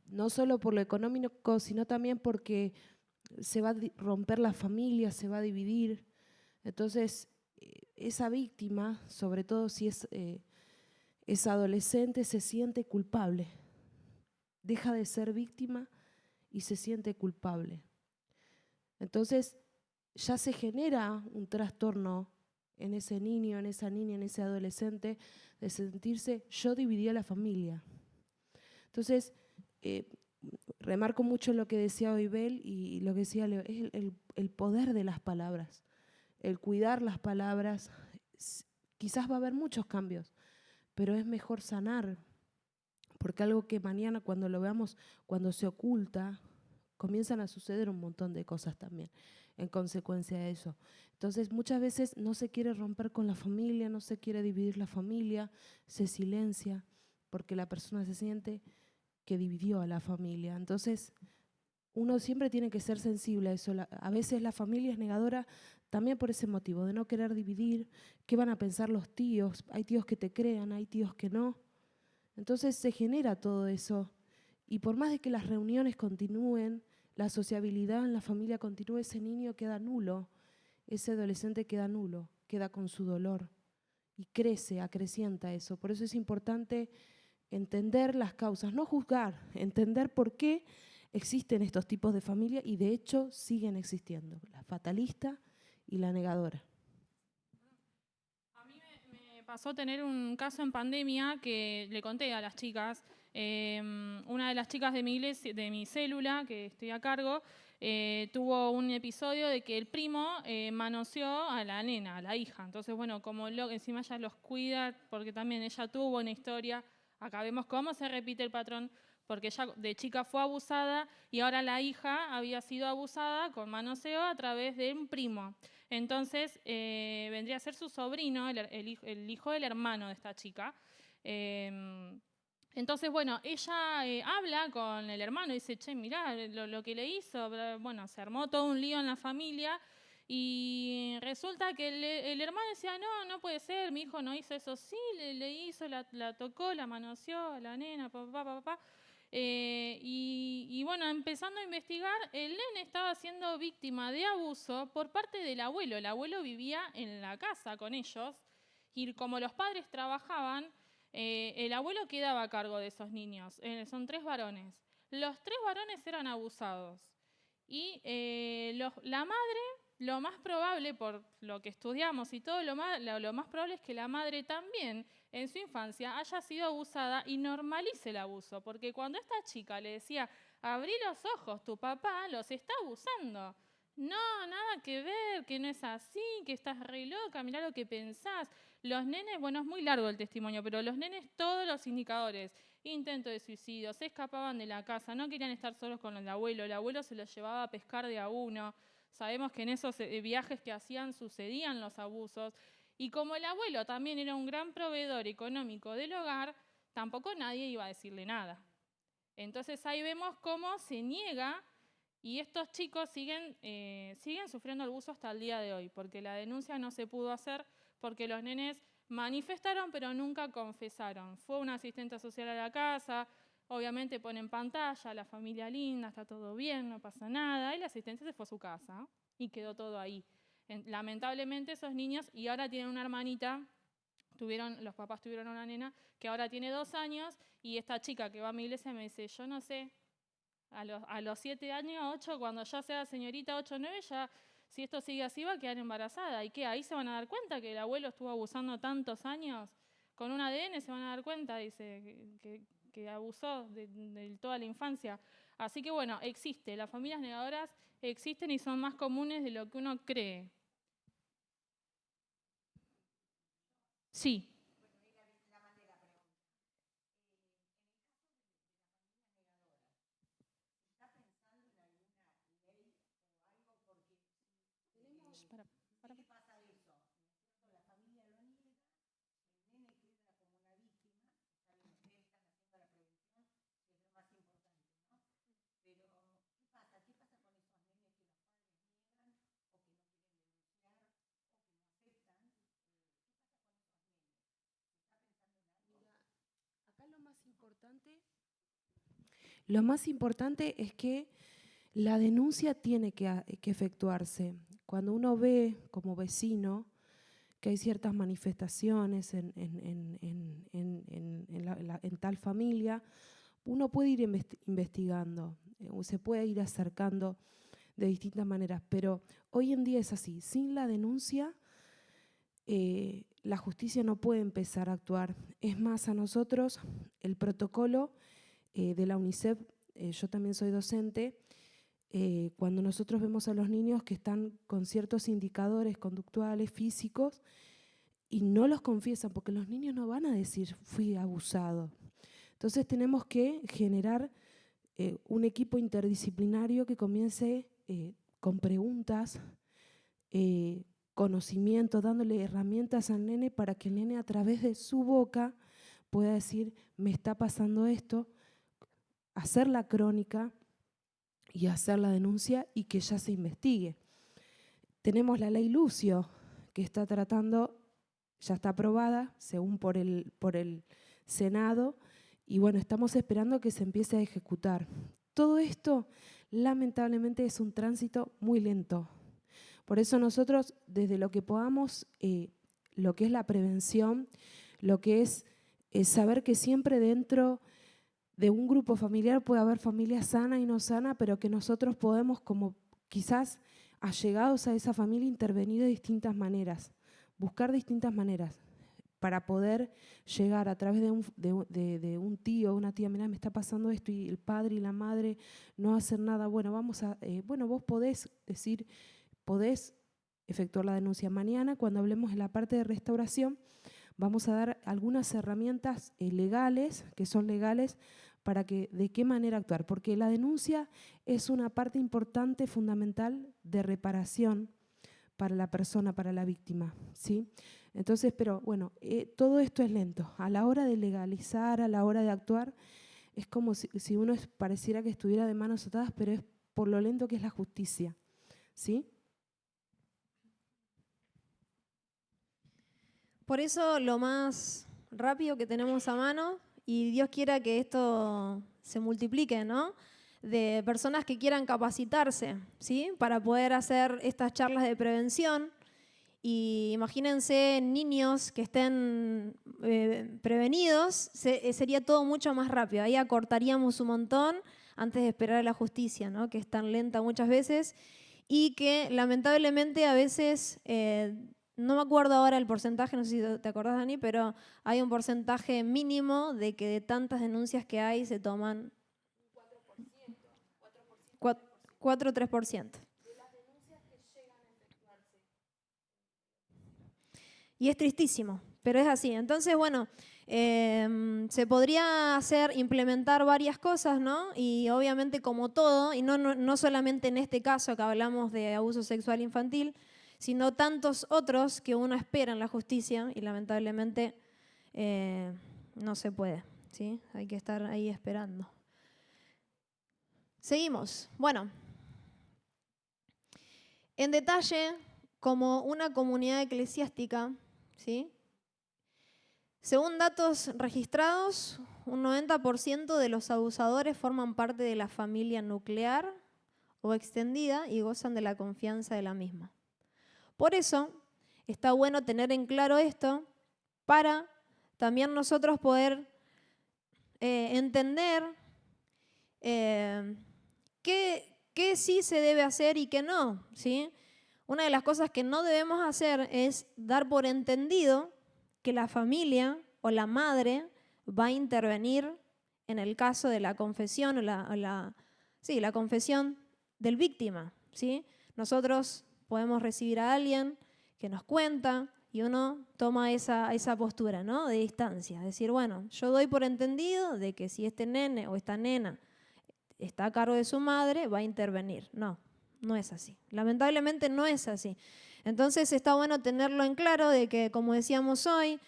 no solo por lo económico, sino también porque se va a romper la familia, se va a dividir. Entonces, esa víctima, sobre todo si es adolescente, se siente culpable. Deja de ser víctima y se siente culpable. Entonces, ya se genera un trastorno en ese niño, en esa niña, en ese adolescente, de sentirse, yo dividí a la familia. Entonces, remarco mucho lo que decía Oibel y lo que decía Leo, es el poder de las palabras, el cuidar las palabras. Quizás va a haber muchos cambios, pero es mejor sanar, porque algo que mañana cuando lo veamos, cuando se oculta, comienzan a suceder un montón de cosas también en consecuencia de eso. Entonces, muchas veces no se quiere romper con la familia, no se quiere dividir la familia, se silencia, porque la persona se siente que dividió a la familia. Entonces, uno siempre tiene que ser sensible a eso. A veces la familia es negadora también por ese motivo, de no querer dividir. ¿Qué van a pensar los tíos? Hay tíos que te crean, hay tíos que no. Entonces se genera todo eso. Y por más de que las reuniones continúen, la sociabilidad en la familia continúe, ese niño queda nulo, ese adolescente queda nulo, queda con su dolor y crece, acrecienta eso. Por eso es importante entender las causas, no juzgar, entender por qué existen estos tipos de familia y de hecho siguen existiendo, la fatalista y la negadora.
A mí me pasó tener un caso en pandemia que le conté a las chicas. Una de las chicas de mi iglesia, de mi célula, que estoy a cargo, tuvo un episodio de que el primo manoseó a la nena, a la hija. Entonces, bueno, como encima ella los cuida, porque también ella tuvo una historia. Acá vemos cómo se repite el patrón, porque ella de chica fue abusada y ahora la hija había sido abusada con manoseo a través de un primo. Entonces, vendría a ser su sobrino, el hijo del hermano de esta chica. Entonces, bueno, ella habla con el hermano y dice, che, mirá lo que le hizo. Bueno, se armó todo un lío en la familia y resulta que el hermano decía, no puede ser, mi hijo no hizo eso. Sí, le hizo, la tocó, la manoseó a la nena, papá. Y bueno, empezando a investigar, el nene estaba siendo víctima de abuso por parte del abuelo. El abuelo vivía en la casa con ellos y como los padres trabajaban, el abuelo quedaba a cargo de esos niños. Son 3 varones. Los 3 varones eran abusados. Y la madre, lo más probable, por lo que estudiamos y todo, lo más probable es que la madre también en su infancia haya sido abusada y normalice el abuso. Porque cuando esta chica le decía abrí los ojos, tu papá los está abusando. No, nada que ver, que no es así, que estás re loca, mirá lo que pensás. Los nenes, bueno, es muy largo el testimonio, pero los nenes, todos los indicadores, intento de suicidio, se escapaban de la casa, no querían estar solos con el abuelo se los llevaba a pescar de a uno. Sabemos que en esos viajes que hacían sucedían los abusos. Y como el abuelo también era un gran proveedor económico del hogar, tampoco nadie iba a decirle nada. Entonces ahí vemos cómo se niega y estos chicos siguen sufriendo abuso hasta el día de hoy, porque la denuncia no se pudo hacer, porque los nenes manifestaron pero nunca confesaron. Fue una asistente social a la casa, obviamente ponen pantalla, la familia linda, está todo bien, no pasa nada, y la asistente se fue a su casa y quedó todo ahí. Lamentablemente esos niños, y ahora tienen una hermanita, los papás tuvieron una nena que ahora tiene 2 años, y esta chica que va a mi iglesia me dice, yo no sé, a los 7 años, 8, cuando ya sea señorita 8 o 9, ya, si esto sigue así, va a quedar embarazada. ¿Y qué? Ahí se van a dar cuenta que el abuelo estuvo abusando tantos años. Con un ADN se van a dar cuenta, dice, que abusó de toda la infancia. Así que bueno, existe. Las familias negadoras existen y son más comunes de lo que uno cree. Sí. Para.
Acá lo más importante es que la denuncia tiene que efectuarse. Cuando uno ve como vecino que hay ciertas manifestaciones en tal familia, uno puede ir investigando, se puede ir acercando de distintas maneras, pero hoy en día es así. Sin la denuncia, la justicia no puede empezar a actuar. Es más, a nosotros el protocolo de la UNICEF, yo también soy docente, cuando nosotros vemos a los niños que están con ciertos indicadores conductuales, físicos, y no los confiesan, porque los niños no van a decir fui abusado. Entonces tenemos que generar un equipo interdisciplinario que comience con preguntas, conocimiento, dándole herramientas al nene para que el nene a través de su boca pueda decir me está pasando esto, hacer la crónica y hacer la denuncia y que ya se investigue. Tenemos la ley Lucio que está tratando, ya está aprobada según por el Senado, y bueno, estamos esperando que se empiece a ejecutar. Todo esto lamentablemente es un tránsito muy lento. Por eso nosotros, desde lo que podamos, lo que es la prevención, lo que es saber que siempre dentro de un grupo familiar puede haber familia sana y no sana, pero que nosotros podemos, como quizás allegados a esa familia, intervenir de distintas maneras, buscar distintas maneras para poder llegar a través de un tío o una tía, mirá, me está pasando esto, y el padre y la madre no hacen nada. Bueno, vos podés decir, podés efectuar la denuncia. Mañana, cuando hablemos de la parte de restauración, vamos a dar algunas herramientas legales, que son legales, para que de qué manera actuar, porque la denuncia es una parte importante, fundamental de reparación para la persona, para la víctima, ¿sí? Entonces, pero bueno, todo esto es lento. A la hora de legalizar, a la hora de actuar, es como si uno pareciera que estuviera de manos atadas, pero es por lo lento que es la justicia, ¿sí?
Por eso lo más rápido que tenemos a mano, y Dios quiera que esto se multiplique, ¿no?, de personas que quieran capacitarse, ¿sí?, para poder hacer estas charlas de prevención. Y imagínense niños que estén prevenidos, sería todo mucho más rápido. Ahí acortaríamos un montón antes de esperar a la justicia, ¿no?, que es tan lenta muchas veces y que lamentablemente a veces, no me acuerdo ahora el porcentaje, no sé si te acordás, Dani, pero hay un porcentaje mínimo de que de tantas denuncias que hay se toman 4,3%. Y es tristísimo, pero es así. Entonces, bueno, se podría implementar varias cosas, ¿no? Y obviamente como todo, y no solamente en este caso que hablamos de abuso sexual infantil, sino tantos otros que uno espera en la justicia y lamentablemente no se puede, ¿sí? Hay que estar ahí esperando. Seguimos. Bueno, en detalle, como una comunidad eclesiástica, ¿sí? Según datos registrados, un 90% de los abusadores forman parte de la familia nuclear o extendida y gozan de la confianza de la misma. Por eso, está bueno tener en claro esto para también nosotros poder entender qué sí se debe hacer y qué no, ¿sí? Una de las cosas que no debemos hacer es dar por entendido que la familia o la madre va a intervenir en el caso de la confesión o la confesión del víctima, ¿sí? Nosotros podemos recibir a alguien que nos cuenta y uno toma esa postura, ¿no? De distancia. Es decir, bueno, yo doy por entendido de que si este nene o esta nena está a cargo de su madre, va a intervenir. No, no es así. Lamentablemente no es así. Entonces está bueno tenerlo en claro de que, como decíamos hoy,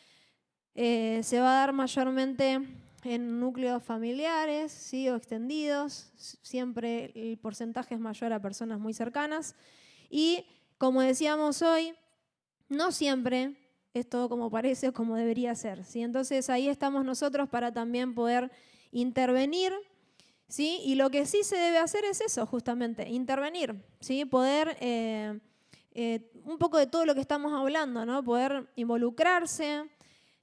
se va a dar mayormente en núcleos familiares, ¿sí? O extendidos. Siempre el porcentaje es mayor a personas muy cercanas. Y como decíamos hoy, no siempre es todo como parece o como debería ser, ¿sí? Entonces ahí estamos nosotros para también poder intervenir, ¿sí? Y lo que sí se debe hacer es eso, justamente, intervenir, ¿sí? Poder, un poco de todo lo que estamos hablando, ¿no? Poder involucrarse.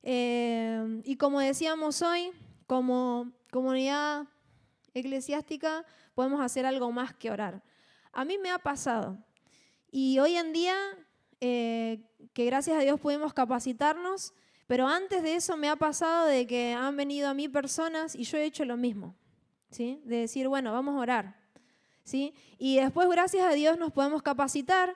Y como decíamos hoy, como comunidad eclesiástica podemos hacer algo más que orar. A mí me ha pasado. Y hoy en día, que gracias a Dios pudimos capacitarnos, pero antes de eso me ha pasado de que han venido a mí personas y yo he hecho lo mismo, ¿sí? De decir, bueno, vamos a orar, ¿sí? Y después, gracias a Dios, nos podemos capacitar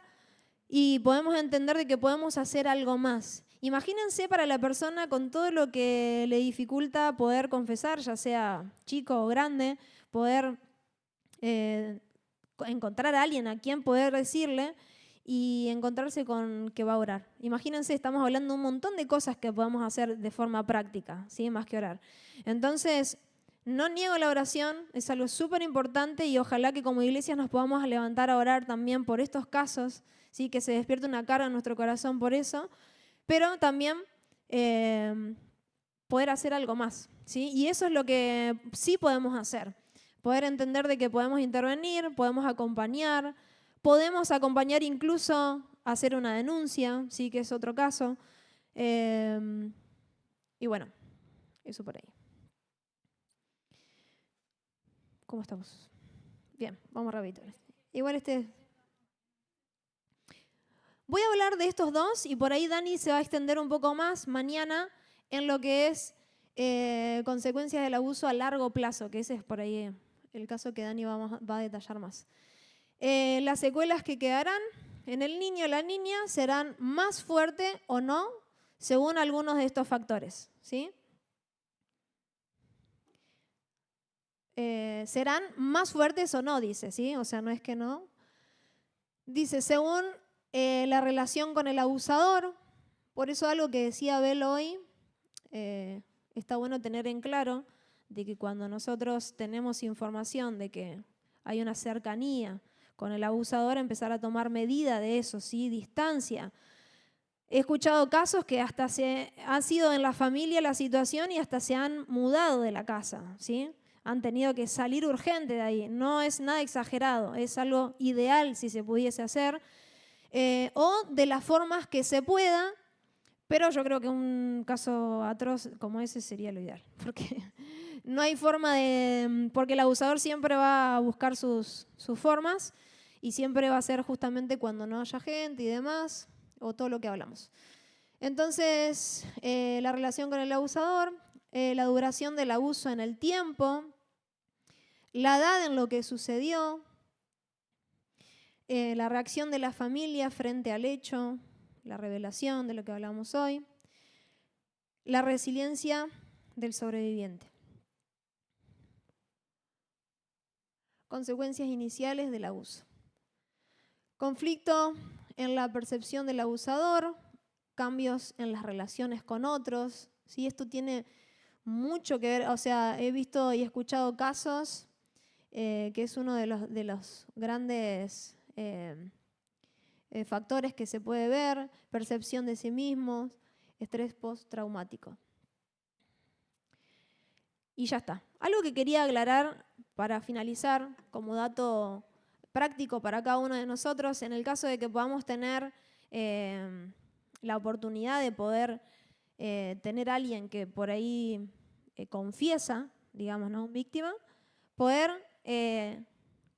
y podemos entender de que podemos hacer algo más. Imagínense para la persona con todo lo que le dificulta poder confesar, ya sea chico o grande, poder encontrar a alguien a quien poder decirle y encontrarse con que va a orar. Imagínense, estamos hablando de un montón de cosas que podemos hacer de forma práctica, ¿sí? Más que orar. Entonces, no niego la oración, es algo súper importante y ojalá que como iglesia nos podamos levantar a orar también por estos casos, ¿sí? Que se despierte una carga en nuestro corazón por eso, pero también poder hacer algo más, ¿sí? Y eso es lo que sí podemos hacer. Poder entender de que podemos intervenir, podemos acompañar incluso a hacer una denuncia, ¿sí? Que es otro caso. Y bueno, eso por ahí. ¿Cómo estamos? Bien, vamos rapidito. Igual voy a hablar de estos dos y por ahí Dani se va a extender un poco más mañana en lo que es consecuencias del abuso a largo plazo, que ese es por ahí el caso que Dani va a detallar más. Las secuelas que quedarán en el niño o la niña serán más fuertes o no, según algunos de estos factores, ¿sí? Serán más fuertes o no, dice, ¿sí? O sea, no es que no. Dice, según la relación con el abusador, por eso algo que decía Abel hoy, está bueno tener en claro de que cuando nosotros tenemos información de que hay una cercanía con el abusador, empezar a tomar medida de eso, ¿sí? Distancia. He escuchado casos que hasta ha sido en la familia la situación y hasta se han mudado de la casa, ¿sí? Han tenido que salir urgente de ahí. No es nada exagerado, es algo ideal si se pudiese hacer, o de las formas que se pueda, pero yo creo que un caso atroz como ese sería lo ideal, porque no hay forma porque el abusador siempre va a buscar sus formas y siempre va a ser justamente cuando no haya gente y demás, o todo lo que hablamos. Entonces, la relación con el abusador, la duración del abuso en el tiempo, la edad en lo que sucedió, la reacción de la familia frente al hecho, la revelación de lo que hablamos hoy, la resiliencia del sobreviviente. Consecuencias iniciales del abuso. Conflicto en la percepción del abusador, cambios en las relaciones con otros. ¿Sí? Esto tiene mucho que ver, o sea, he visto y escuchado casos que es uno de los grandes factores que se puede ver, percepción de sí mismos, estrés postraumático. Y ya está. Algo que quería aclarar para finalizar como dato práctico para cada uno de nosotros, en el caso de que podamos tener la oportunidad de poder tener a alguien que por ahí confiesa, digamos, ¿no? Víctima, poder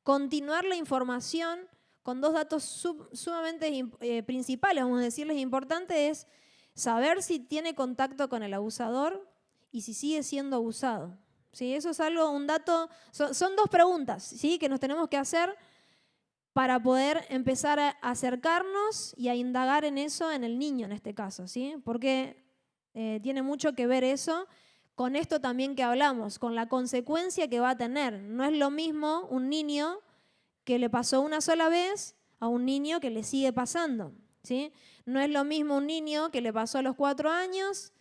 continuar la información con dos datos sumamente principales, vamos a decirles, importantes, es saber si tiene contacto con el abusador y si sigue siendo abusado. ¿Sí? Eso es algo, un dato, son dos preguntas, ¿sí? Que nos tenemos que hacer para poder empezar a acercarnos y a indagar en eso en el niño en este caso, ¿sí? Porque tiene mucho que ver eso con esto también que hablamos, con la consecuencia que va a tener. No es lo mismo un niño que le pasó una sola vez a un niño que le sigue pasando, ¿sí? No es lo mismo un niño que le pasó a los 4 años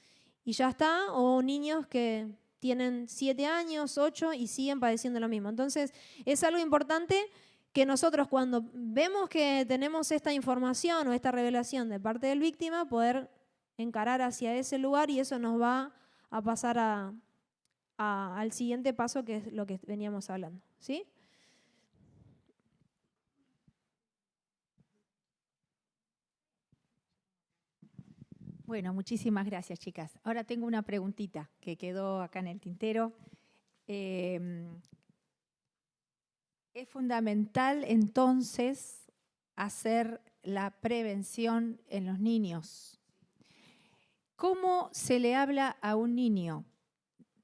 y ya está, o niños que tienen 7 años, 8 y siguen padeciendo lo mismo. Entonces, es algo importante que nosotros cuando vemos que tenemos esta información o esta revelación de parte del víctima, poder encarar hacia ese lugar y eso nos va a pasar al siguiente paso, que es lo que veníamos hablando, ¿sí?
Bueno, muchísimas gracias, chicas. Ahora tengo una preguntita que quedó acá en el tintero. Es fundamental, entonces, hacer la prevención en los niños. ¿Cómo se le habla a un niño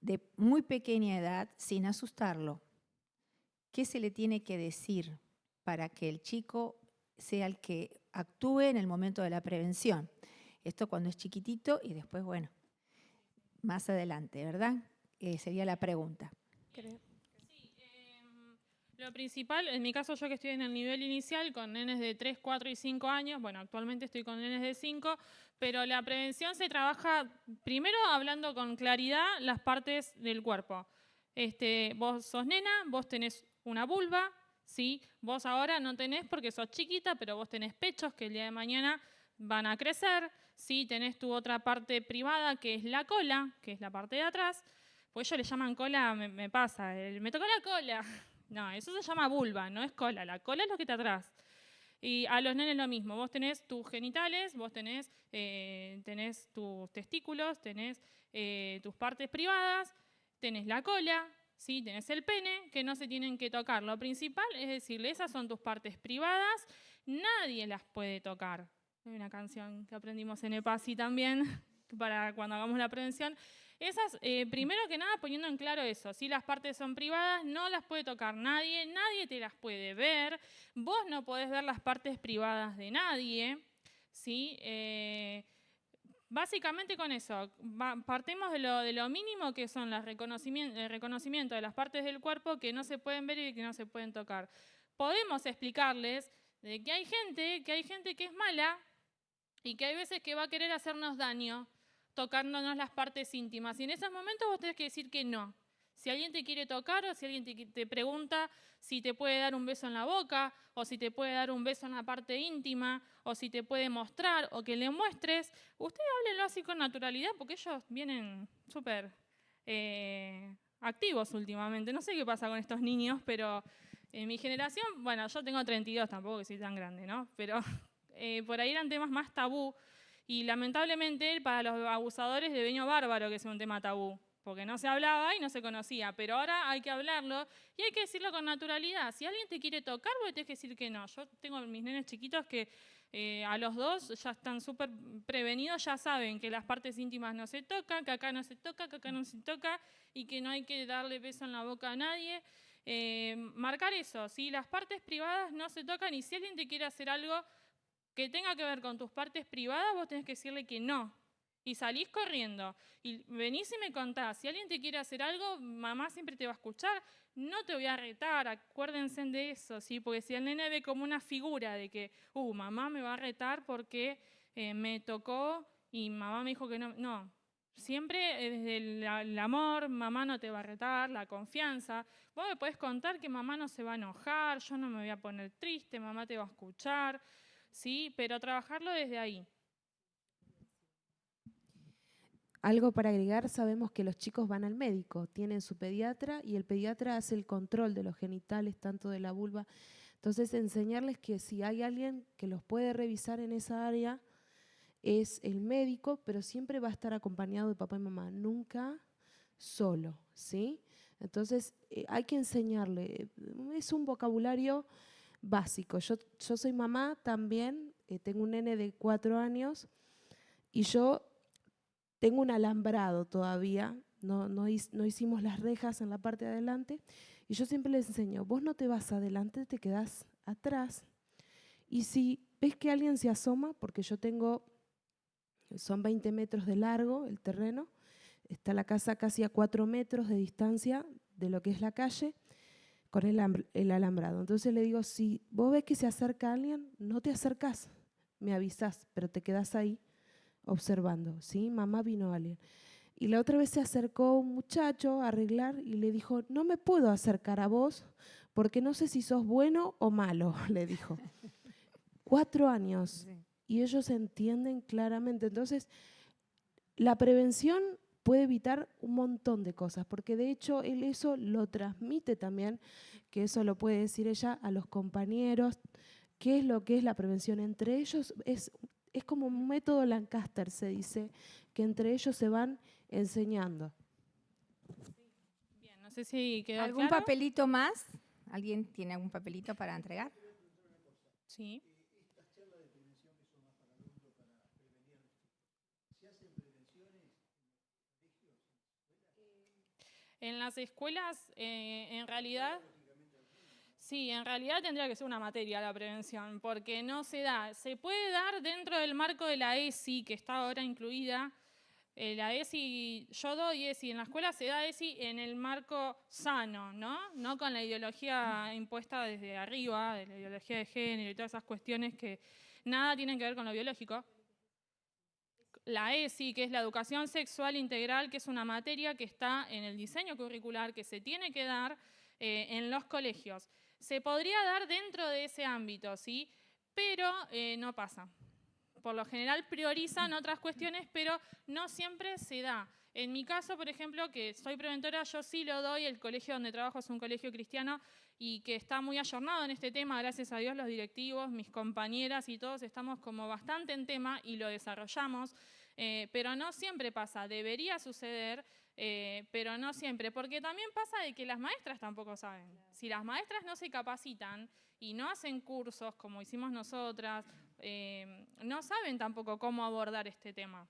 de muy pequeña edad sin asustarlo? ¿Qué se le tiene que decir para que el chico sea el que actúe en el momento de la prevención? Esto cuando es chiquitito y después, bueno, más adelante, ¿verdad? Sería la pregunta.
Sí, lo principal, en mi caso yo que estoy en el nivel inicial con nenes de 3, 4 y 5 años, bueno, actualmente estoy con nenes de 5, pero la prevención se trabaja primero hablando con claridad las partes del cuerpo. Vos sos nena, vos tenés una vulva, ¿sí? Vos ahora no tenés porque sos chiquita, pero vos tenés pechos que el día de mañana van a crecer, ¿sí? Tenés tu otra parte privada que es la cola, que es la parte de atrás, pues ellos le llaman cola, me pasa, me tocó la cola. No, eso se llama vulva, no es cola, la cola es lo que está atrás. Y a los nenes lo mismo, vos tenés tus genitales, vos tenés tus testículos, tenés tus partes privadas, tenés la cola, ¿sí? Tenés el pene, que no se tienen que tocar. Lo principal es decirle, esas son tus partes privadas, nadie las puede tocar. Hay una canción que aprendimos en EPASI también, para cuando hagamos la prevención. Esas, primero que nada, poniendo en claro eso, si las partes son privadas, no las puede tocar nadie, nadie te las puede ver, vos no podés ver las partes privadas de nadie, ¿sí? Básicamente con eso, partimos de lo mínimo que son el reconocimiento de las partes del cuerpo que no se pueden ver y que no se pueden tocar. Podemos explicarles de que hay gente que es mala y que hay veces que va a querer hacernos daño tocándonos las partes íntimas. Y en esos momentos vos tenés que decir que no. Si alguien te quiere tocar o si alguien te pregunta si te puede dar un beso en la boca o si te puede dar un beso en la parte íntima o si te puede mostrar o que le muestres, usted háblenlo así con naturalidad porque ellos vienen súper activos últimamente. No sé qué pasa con estos niños, pero en mi generación, bueno, yo tengo 32, tampoco que soy tan grande, ¿no? Pero por ahí eran temas más tabú. Y lamentablemente para los abusadores devenía bárbaro que sea un tema tabú, porque no se hablaba y no se conocía, pero ahora hay que hablarlo y hay que decirlo con naturalidad. Si alguien te quiere tocar, vos tenés que decir que no. Yo tengo mis nenes chiquitos que a los 2 ya están súper prevenidos, ya saben que las partes íntimas no se tocan, que acá no se toca, que acá no se toca y que no hay que darle beso en la boca a nadie. marcar eso, ¿sí? Las partes privadas no se tocan y si alguien te quiere hacer algo que tenga que ver con tus partes privadas, vos tenés que decirle que no. Y salís corriendo. Y venís y me contás. Si alguien te quiere hacer algo, mamá siempre te va a escuchar. No te voy a retar, acuérdense de eso, ¿sí? Porque si el nene ve como una figura de que, mamá me va a retar porque me tocó y mamá me dijo que no. No, siempre desde el amor, mamá no te va a retar, la confianza. Vos me podés contar que mamá no se va a enojar, yo no me voy a poner triste, mamá te va a escuchar, ¿sí? Pero trabajarlo desde ahí.
Algo para agregar, sabemos que los chicos van al médico, tienen su pediatra y el pediatra hace el control de los genitales, tanto de la vulva. Entonces, enseñarles que si hay alguien que los puede revisar en esa área, es el médico, pero siempre va a estar acompañado de papá y mamá, nunca solo, ¿sí? Entonces, hay que enseñarle, es un vocabulario básico. Yo soy mamá también, tengo un nene de 4 años y yo tengo un alambrado todavía, no hicimos las rejas en la parte de adelante, y yo siempre les enseño, vos no te vas adelante, te quedás atrás, y si ves que alguien se asoma, porque son 20 metros de largo el terreno, está la casa casi a 4 metros de distancia de lo que es la calle, con el alambrado. Entonces le digo, si vos ves que se acerca alguien, no te acercás, me avisás, pero te quedás ahí observando, ¿sí? Mamá, vino alguien. Y la otra vez se acercó un muchacho a arreglar y le dijo, no me puedo acercar a vos porque no sé si sos bueno o malo, le dijo. 4 años.
Sí.
Y ellos entienden claramente. Entonces, la prevención puede evitar un montón de cosas, porque de hecho él eso lo transmite también, que eso lo puede decir ella a los compañeros, qué es lo que es la prevención. Entre ellos es como un método Lancaster, se dice, que entre ellos se van enseñando.
Bien, no sé si quedó
¿Algún
claro.
papelito más? ¿Alguien tiene algún papelito para entregar?
Sí. En las escuelas, en realidad, sí, en realidad tendría que ser una materia la prevención, porque no se da. Se puede dar dentro del marco de la ESI, que está ahora incluida. La ESI, yo doy ESI, en la escuela se da ESI en el marco sano, ¿no? No con la ideología impuesta desde arriba, de la ideología de género y todas esas cuestiones que nada tienen que ver con lo biológico. La ESI, que es la educación sexual integral, que es una materia que está en el diseño curricular, que se tiene que dar en los colegios. Se podría dar dentro de ese ámbito, ¿sí? Pero no pasa. Por lo general priorizan otras cuestiones, pero no siempre se da. En mi caso, por ejemplo, que soy preventora, yo sí lo doy, el colegio donde trabajo es un colegio cristiano y que está muy ayornado en este tema, gracias a Dios los directivos, mis compañeras y todos estamos como bastante en tema y lo desarrollamos, pero no siempre pasa, debería suceder, pero no siempre, porque también pasa de que las maestras tampoco saben. Si las maestras no se capacitan y no hacen cursos como hicimos nosotras, no saben tampoco cómo abordar este tema.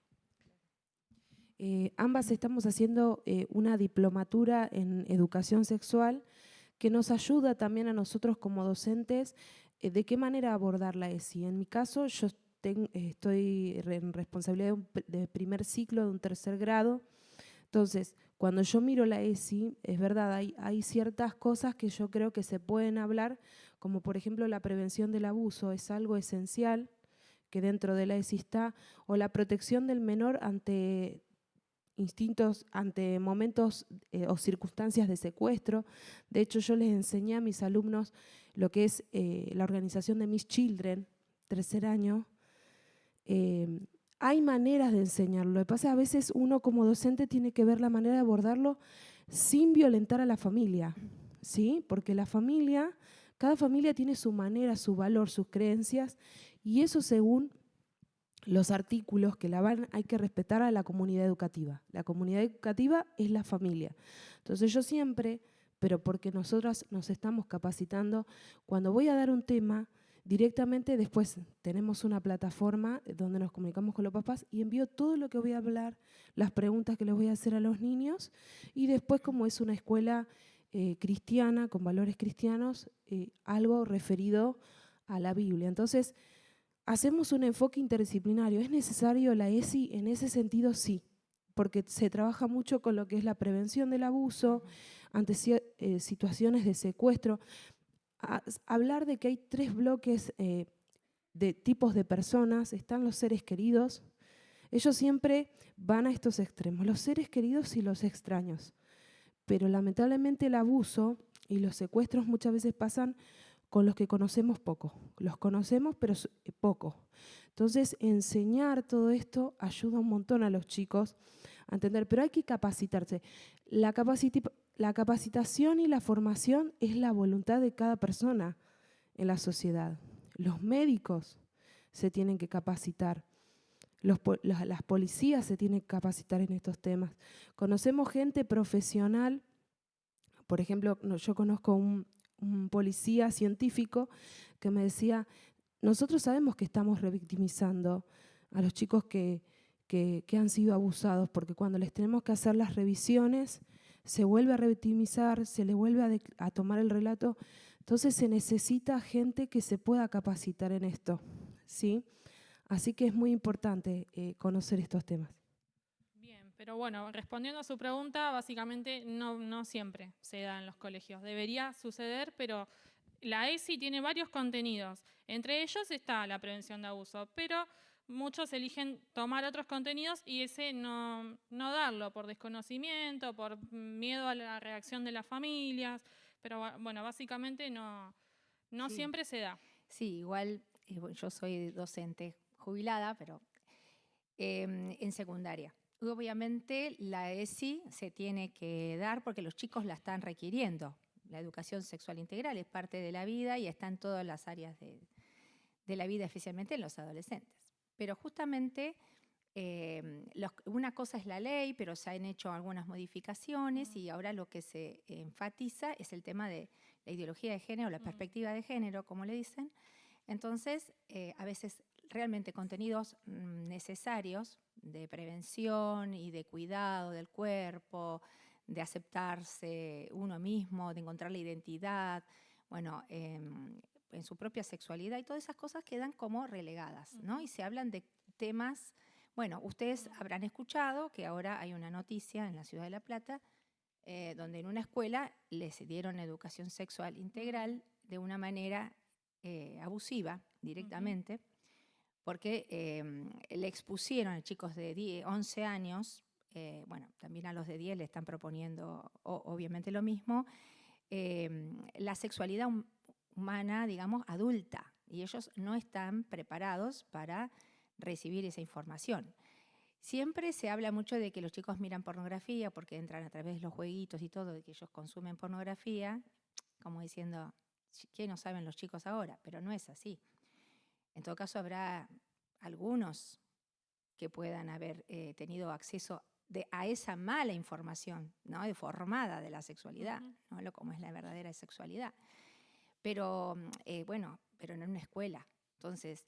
Ambas estamos haciendo una diplomatura en educación sexual que nos ayuda también a nosotros como docentes de qué manera abordar la ESI. En mi caso, yo estoy en responsabilidad de primer ciclo de un 3er grado. Entonces, cuando yo miro la ESI, es verdad, hay ciertas cosas que yo creo que se pueden hablar, como por ejemplo la prevención del abuso, es algo esencial que dentro de la ESI está, o la protección del menor ante instintos, ante momentos o circunstancias de secuestro. De hecho, yo les enseñé a mis alumnos lo que es la organización de Miss Children, 3er año. Hay maneras de enseñarlo. Lo que pasa es que a veces uno como docente tiene que ver la manera de abordarlo sin violentar a la familia, ¿sí? Porque cada familia tiene su manera, su valor, sus creencias, y eso según los artículos que hay que respetar a la comunidad educativa. La comunidad educativa es la familia. Entonces yo siempre, pero porque nosotras nos estamos capacitando, cuando voy a dar un tema, directamente después tenemos una plataforma donde nos comunicamos con los papás y envío todo lo que voy a hablar, las preguntas que les voy a hacer a los niños, y después, como es una escuela cristiana, con valores cristianos, algo referido a la Biblia. Entonces, hacemos un enfoque interdisciplinario. ¿Es necesario la ESI? En ese sentido, sí, porque se trabaja mucho con lo que es la prevención del abuso, ante situaciones de secuestro. Hablar de que hay 3 bloques de tipos de personas, están los seres queridos. Ellos siempre van a estos extremos, los seres queridos y los extraños. Pero lamentablemente el abuso y los secuestros muchas veces pasan con los que conocemos poco. Los conocemos, pero poco. Entonces, enseñar todo esto ayuda un montón a los chicos a entender, pero hay que capacitarse. La capacitación y la formación es la voluntad de cada persona en la sociedad. Los médicos se tienen que capacitar. Las policías se tienen que capacitar en estos temas. Conocemos gente profesional, por ejemplo, yo conozco un policía científico que me decía, nosotros sabemos que estamos revictimizando a los chicos que han sido abusados, porque cuando les tenemos que hacer las revisiones, se vuelve a revictimizar, se le vuelve a tomar el relato. Entonces se necesita gente que se pueda capacitar en esto, ¿sí? Así que es muy importante conocer estos temas.
Bien, pero bueno, respondiendo a su pregunta, básicamente no siempre se da en los colegios. Debería suceder, pero la ESI tiene varios contenidos. Entre ellos está la prevención de abuso, pero muchos eligen tomar otros contenidos y ese no darlo por desconocimiento, por miedo a la reacción de las familias. Pero bueno, básicamente no
Sí.
siempre se da.
Sí, igual yo soy docente jubilada, pero en secundaria. Obviamente la ESI se tiene que dar porque los chicos la están requiriendo. La educación sexual integral es parte de la vida y está en todas las áreas de la vida, especialmente en los adolescentes. Pero justamente una cosa es la ley, pero se han hecho algunas modificaciones y ahora lo que se enfatiza es el tema de la ideología de género, la perspectiva de género, como le dicen. Entonces, a veces realmente contenidos necesarios de prevención y de cuidado del cuerpo, de aceptarse uno mismo, de encontrar la identidad, bueno, en su propia sexualidad y todas esas cosas quedan como relegadas, ¿no? Y se hablan de temas, bueno, ustedes habrán escuchado que ahora hay una noticia en la Ciudad de La Plata donde en una escuela les dieron educación sexual integral de una manera abusiva directamente, porque le expusieron a chicos de 11 años, bueno, también a los de 10 le están proponiendo obviamente lo mismo, la sexualidad humana, digamos, adulta, y ellos no están preparados para recibir esa información. Siempre se habla mucho de que los chicos miran pornografía porque entran a través de los jueguitos y todo, de que ellos consumen pornografía, como diciendo, ¿qué no saben los chicos ahora? Pero no es así. En todo caso, habrá algunos que puedan haber tenido acceso a esa mala información, ¿no? Deformada de la sexualidad, ¿no? Como es la verdadera sexualidad. Pero, bueno, pero en una escuela. Entonces,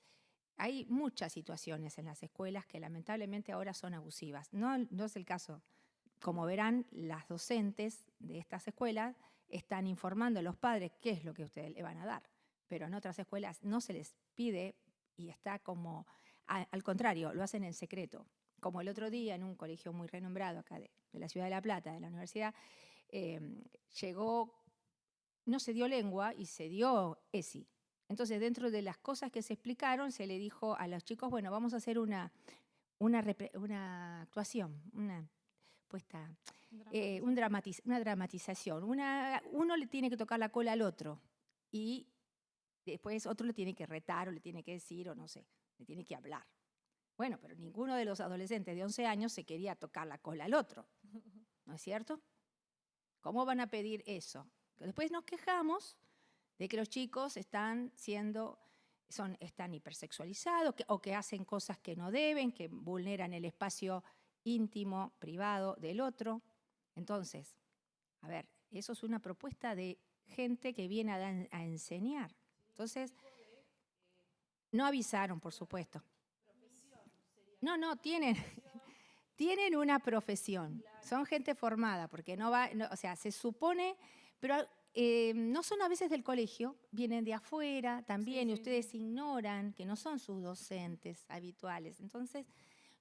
hay muchas situaciones en las escuelas que lamentablemente ahora son abusivas. No es el caso. Como verán, las docentes de estas escuelas están informando a los padres qué es lo que ustedes le van a dar. Pero en otras escuelas no se les pide y está como, al contrario, lo hacen en secreto. Como el otro día en un colegio muy renombrado acá de la Ciudad de La Plata, de la universidad, llegó, no se dio lengua y se dio ESI. Entonces, dentro de las cosas que se explicaron, se le dijo a los chicos, bueno, vamos a hacer una actuación, una dramatización. Uno le tiene que tocar la cola al otro y después otro le tiene que retar o le tiene que decir o no sé, le tiene que hablar. Bueno, pero ninguno de los adolescentes de 11 años se quería tocar la cola al otro, ¿no es cierto? ¿Cómo van a pedir eso? Después nos quejamos de que los chicos están hipersexualizados o que hacen cosas que no deben, que vulneran el espacio íntimo, privado del otro. Entonces, a ver, eso es una propuesta de gente que viene a enseñar. Entonces, no avisaron, por supuesto. No, tienen una profesión. Son gente formada, porque o sea, se supone, pero no son a veces del colegio, vienen de afuera también,
Sí,
y
sí,
ustedes ignoran que no son sus docentes habituales. Entonces,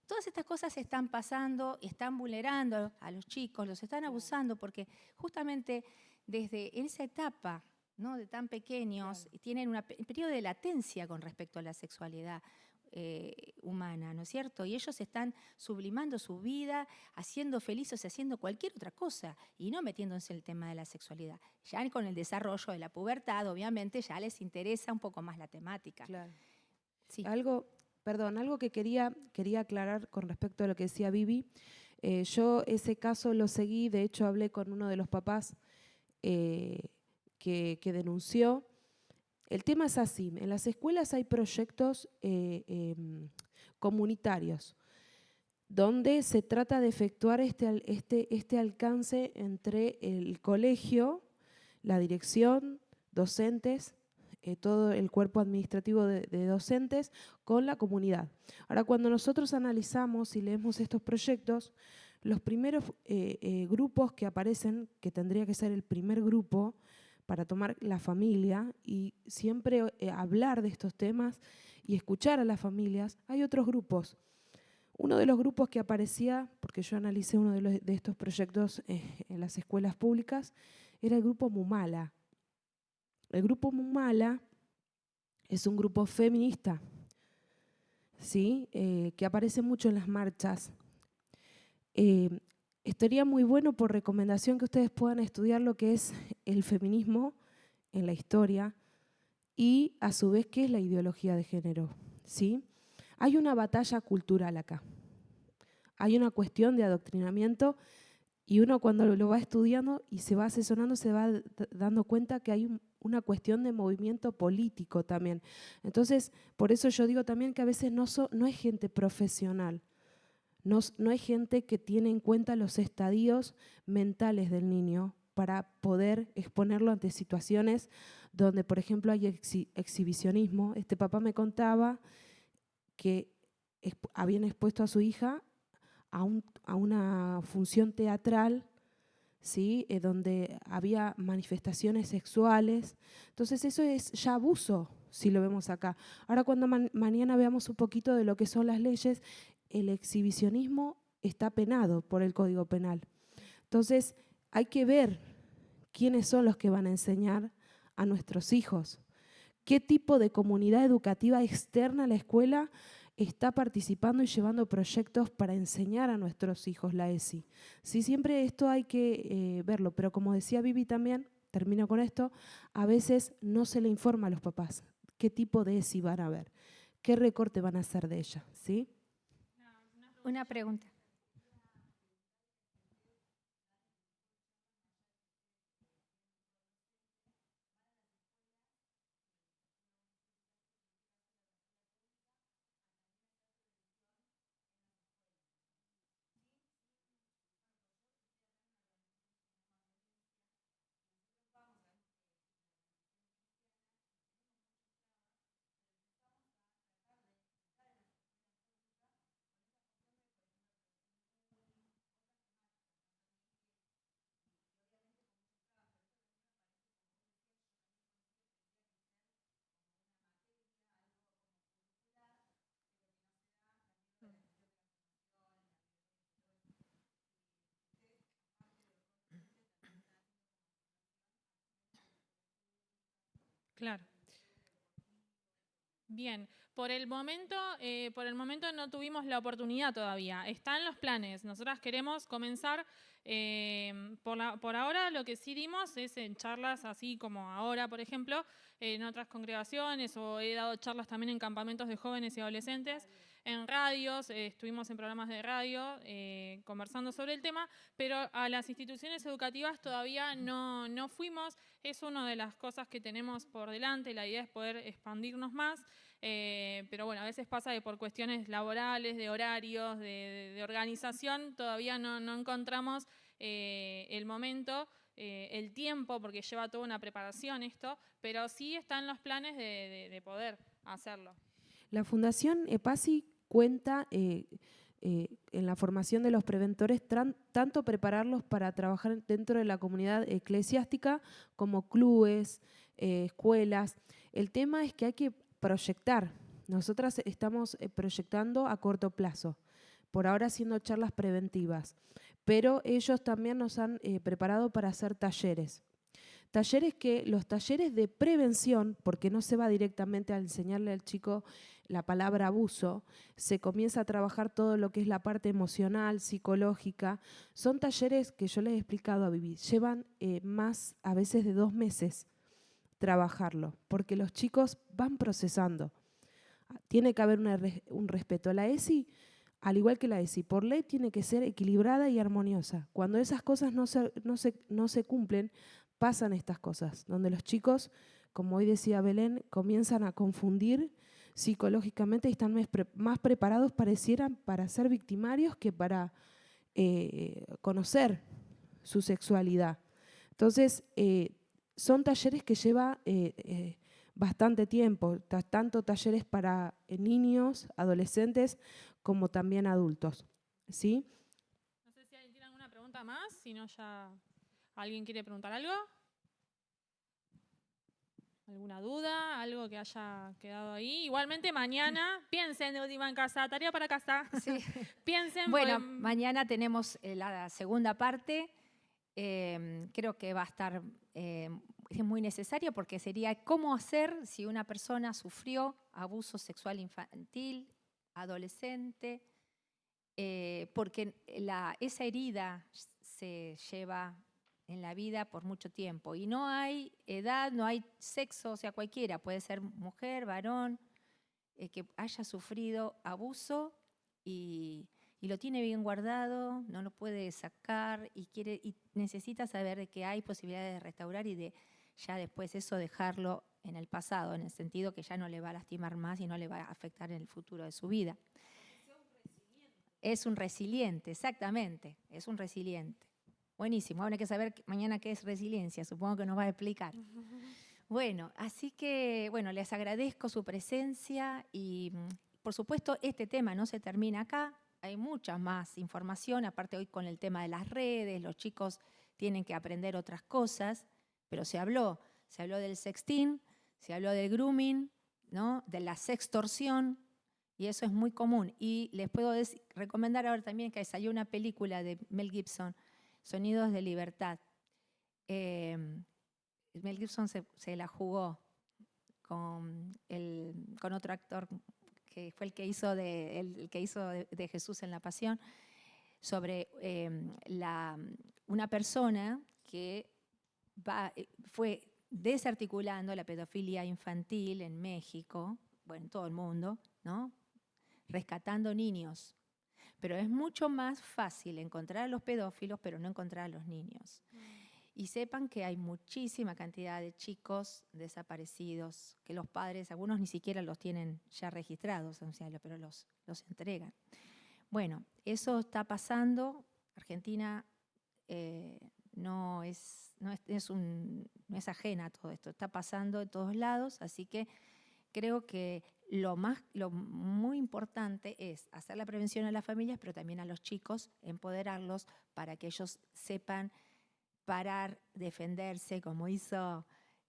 todas estas cosas están pasando, están vulnerando a los chicos, los están abusando, porque justamente desde esa etapa, ¿no?, de tan pequeños, tienen un periodo de latencia con respecto a la sexualidad humana, ¿no es cierto? Y ellos están sublimando su vida, haciendo felices, haciendo cualquier otra cosa y no metiéndose en el tema de la sexualidad. Ya con el desarrollo de la pubertad, obviamente, ya les interesa un poco más la temática.
Claro.
Sí.
Algo que quería aclarar con respecto a lo que decía Vivi. Yo ese caso lo seguí, de hecho hablé con uno de los papás que denunció. El tema es así, en las escuelas hay proyectos comunitarios donde se trata de efectuar este alcance entre el colegio, la dirección, docentes, todo el cuerpo administrativo de docentes con la comunidad. Ahora, cuando nosotros analizamos y leemos estos proyectos, los primeros grupos que aparecen, que tendría que ser el primer grupo para tomar la familia y siempre hablar de estos temas y escuchar a las familias, hay otros grupos. Uno de los grupos que aparecía, porque yo analicé uno de estos proyectos en las escuelas públicas, era el grupo Mumala. El grupo Mumala es un grupo feminista, ¿sí? Que aparece mucho en las marchas. Estaría muy bueno, por recomendación, que ustedes puedan estudiar lo que es el feminismo en la historia y, a su vez, qué es la ideología de género, ¿sí? Hay una batalla cultural acá. Hay una cuestión de adoctrinamiento y uno, cuando lo va estudiando y se va asesorando, se va dando cuenta que hay una cuestión de movimiento político también. Entonces, por eso yo digo también que a veces no es gente profesional, no hay gente que tiene en cuenta los estadios mentales del niño para poder exponerlo ante situaciones donde, por ejemplo, hay exhibicionismo. Este papá me contaba que habían expuesto a su hija a una función teatral, ¿sí? Donde había manifestaciones sexuales. Entonces eso es ya abuso, si lo vemos acá. Ahora, cuando mañana veamos un poquito de lo que son las leyes, el exhibicionismo está penado por el Código Penal. Entonces hay que ver quiénes son los que van a enseñar a nuestros hijos, qué tipo de comunidad educativa externa a la escuela está participando y llevando proyectos para enseñar a nuestros hijos la ESI. Sí, siempre esto hay que verlo, pero como decía Vivi también, termino con esto, a veces no se le informa a los papás qué tipo de ESI van a ver, qué recorte van a hacer de ella, ¿sí?
Una pregunta.
Claro. Bien, por el momento no tuvimos la oportunidad todavía. Están los planes. Nosotras queremos comenzar. Por ahora lo que sí dimos es en charlas así como ahora, por ejemplo, en otras congregaciones, o he dado charlas también en campamentos de jóvenes y adolescentes, en radios, estuvimos en programas de radio conversando sobre el tema, pero a las instituciones educativas todavía no fuimos. Es una de las cosas que tenemos por delante. La idea es poder expandirnos más. Pero bueno, a veces pasa que por cuestiones laborales, de horarios, de organización, todavía no encontramos el momento, el tiempo, porque lleva toda una preparación esto, pero sí están los planes de poder hacerlo.
La Fundación EPASI cuenta en la formación de los preventores, tanto prepararlos para trabajar dentro de la comunidad eclesiástica como clubes, escuelas. El tema es que hay que proyectar. Nosotras estamos proyectando a corto plazo, por ahora haciendo charlas preventivas, pero ellos también nos han preparado para hacer talleres. Los talleres de prevención, porque no se va directamente a enseñarle al chico la palabra abuso, se comienza a trabajar todo lo que es la parte emocional, psicológica. Son talleres que yo les he explicado a Vivi, llevan más a veces de 2 meses trabajarlo, porque los chicos van procesando. Tiene que haber un respeto. La ESI, al igual que la ESI, por ley tiene que ser equilibrada y armoniosa. Cuando esas cosas no se cumplen, pasan estas cosas, donde los chicos, como hoy decía Belén, comienzan a confundir psicológicamente y están más preparados, parecieran, para ser victimarios que para conocer su sexualidad. Entonces, son talleres que lleva bastante tiempo, tanto talleres para niños, adolescentes, como también adultos. ¿Sí?
No sé si alguien tiene alguna pregunta más, si no ya alguien quiere preguntar algo. ¿Alguna duda? ¿Algo que haya quedado ahí? Igualmente mañana, piensen de última en casa, tarea para casa.
Sí.
Piensen.
Bueno, mañana tenemos la segunda parte. Creo que va a estar, es muy necesario porque sería cómo hacer si una persona sufrió abuso sexual infantil, adolescente, porque esa herida se lleva en la vida por mucho tiempo y no hay edad, no hay sexo, o sea, cualquiera, puede ser mujer, varón, que haya sufrido abuso y lo tiene bien guardado, no lo puede sacar y necesita saber de que hay posibilidades de restaurar y de ya después eso dejarlo en el pasado, en el sentido que ya no le va a lastimar más y no le va a afectar en el futuro de su vida. Es un resiliente, exactamente, es un resiliente. Buenísimo, ahora hay que saber mañana qué es resiliencia, supongo que nos va a explicar. Bueno, así que, bueno, les agradezco su presencia y, por supuesto, este tema no se termina acá. Hay mucha más información, aparte hoy con el tema de las redes, los chicos tienen que aprender otras cosas, pero se habló del sexting, se habló del grooming, ¿no? De la sextorsión, y eso es muy común. Y les puedo recomendar ahora también que salió una película de Mel Gibson, Sonidos de Libertad. Mel Gibson se la jugó con otro actor que fue el que hizo de Jesús en la Pasión, sobre una persona que fue desarticulando la pedofilia infantil en México, bueno, en todo el mundo, ¿no? Rescatando niños. Pero es mucho más fácil encontrar a los pedófilos, pero no encontrar a los niños. Y sepan que hay muchísima cantidad de chicos desaparecidos, que los padres, algunos ni siquiera los tienen ya registrados, o sea, pero los entregan. Bueno, eso está pasando. Argentina no es ajena a todo esto, está pasando en todos lados, así que creo que lo muy importante es hacer la prevención a las familias, pero también a los chicos, empoderarlos para que ellos sepan parar, defenderse, como hizo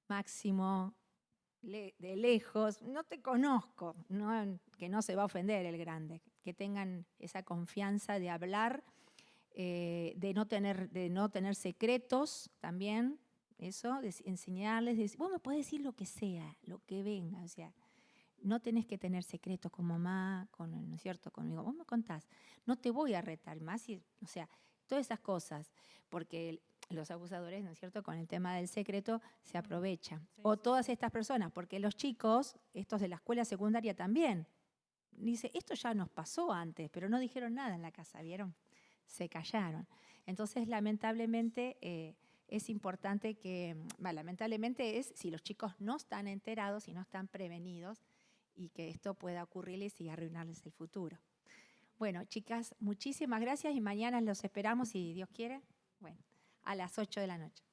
Máximo, de lejos. No te conozco, que no se va a ofender el grande, que tengan esa confianza de hablar, de no tener secretos también, eso, de enseñarles, vos me podés decir lo que sea, lo que venga, o sea, no tenés que tener secretos con mamá, ¿no es cierto?, conmigo. Vos me contás, no te voy a retar más, o sea, todas esas cosas, porque los abusadores, ¿no es cierto?, con el tema del secreto se aprovechan. Sí, o todas estas personas, porque los chicos, estos de la escuela secundaria también, dice, esto ya nos pasó antes, pero no dijeron nada en la casa, ¿vieron? Se callaron. Entonces, lamentablemente, es importante que, lamentablemente es si los chicos no están enterados y no están prevenidos y que esto pueda ocurrirles y arruinarles el futuro. Bueno, chicas, muchísimas gracias y mañana los esperamos, si Dios quiere, bueno, a las 8 de la noche.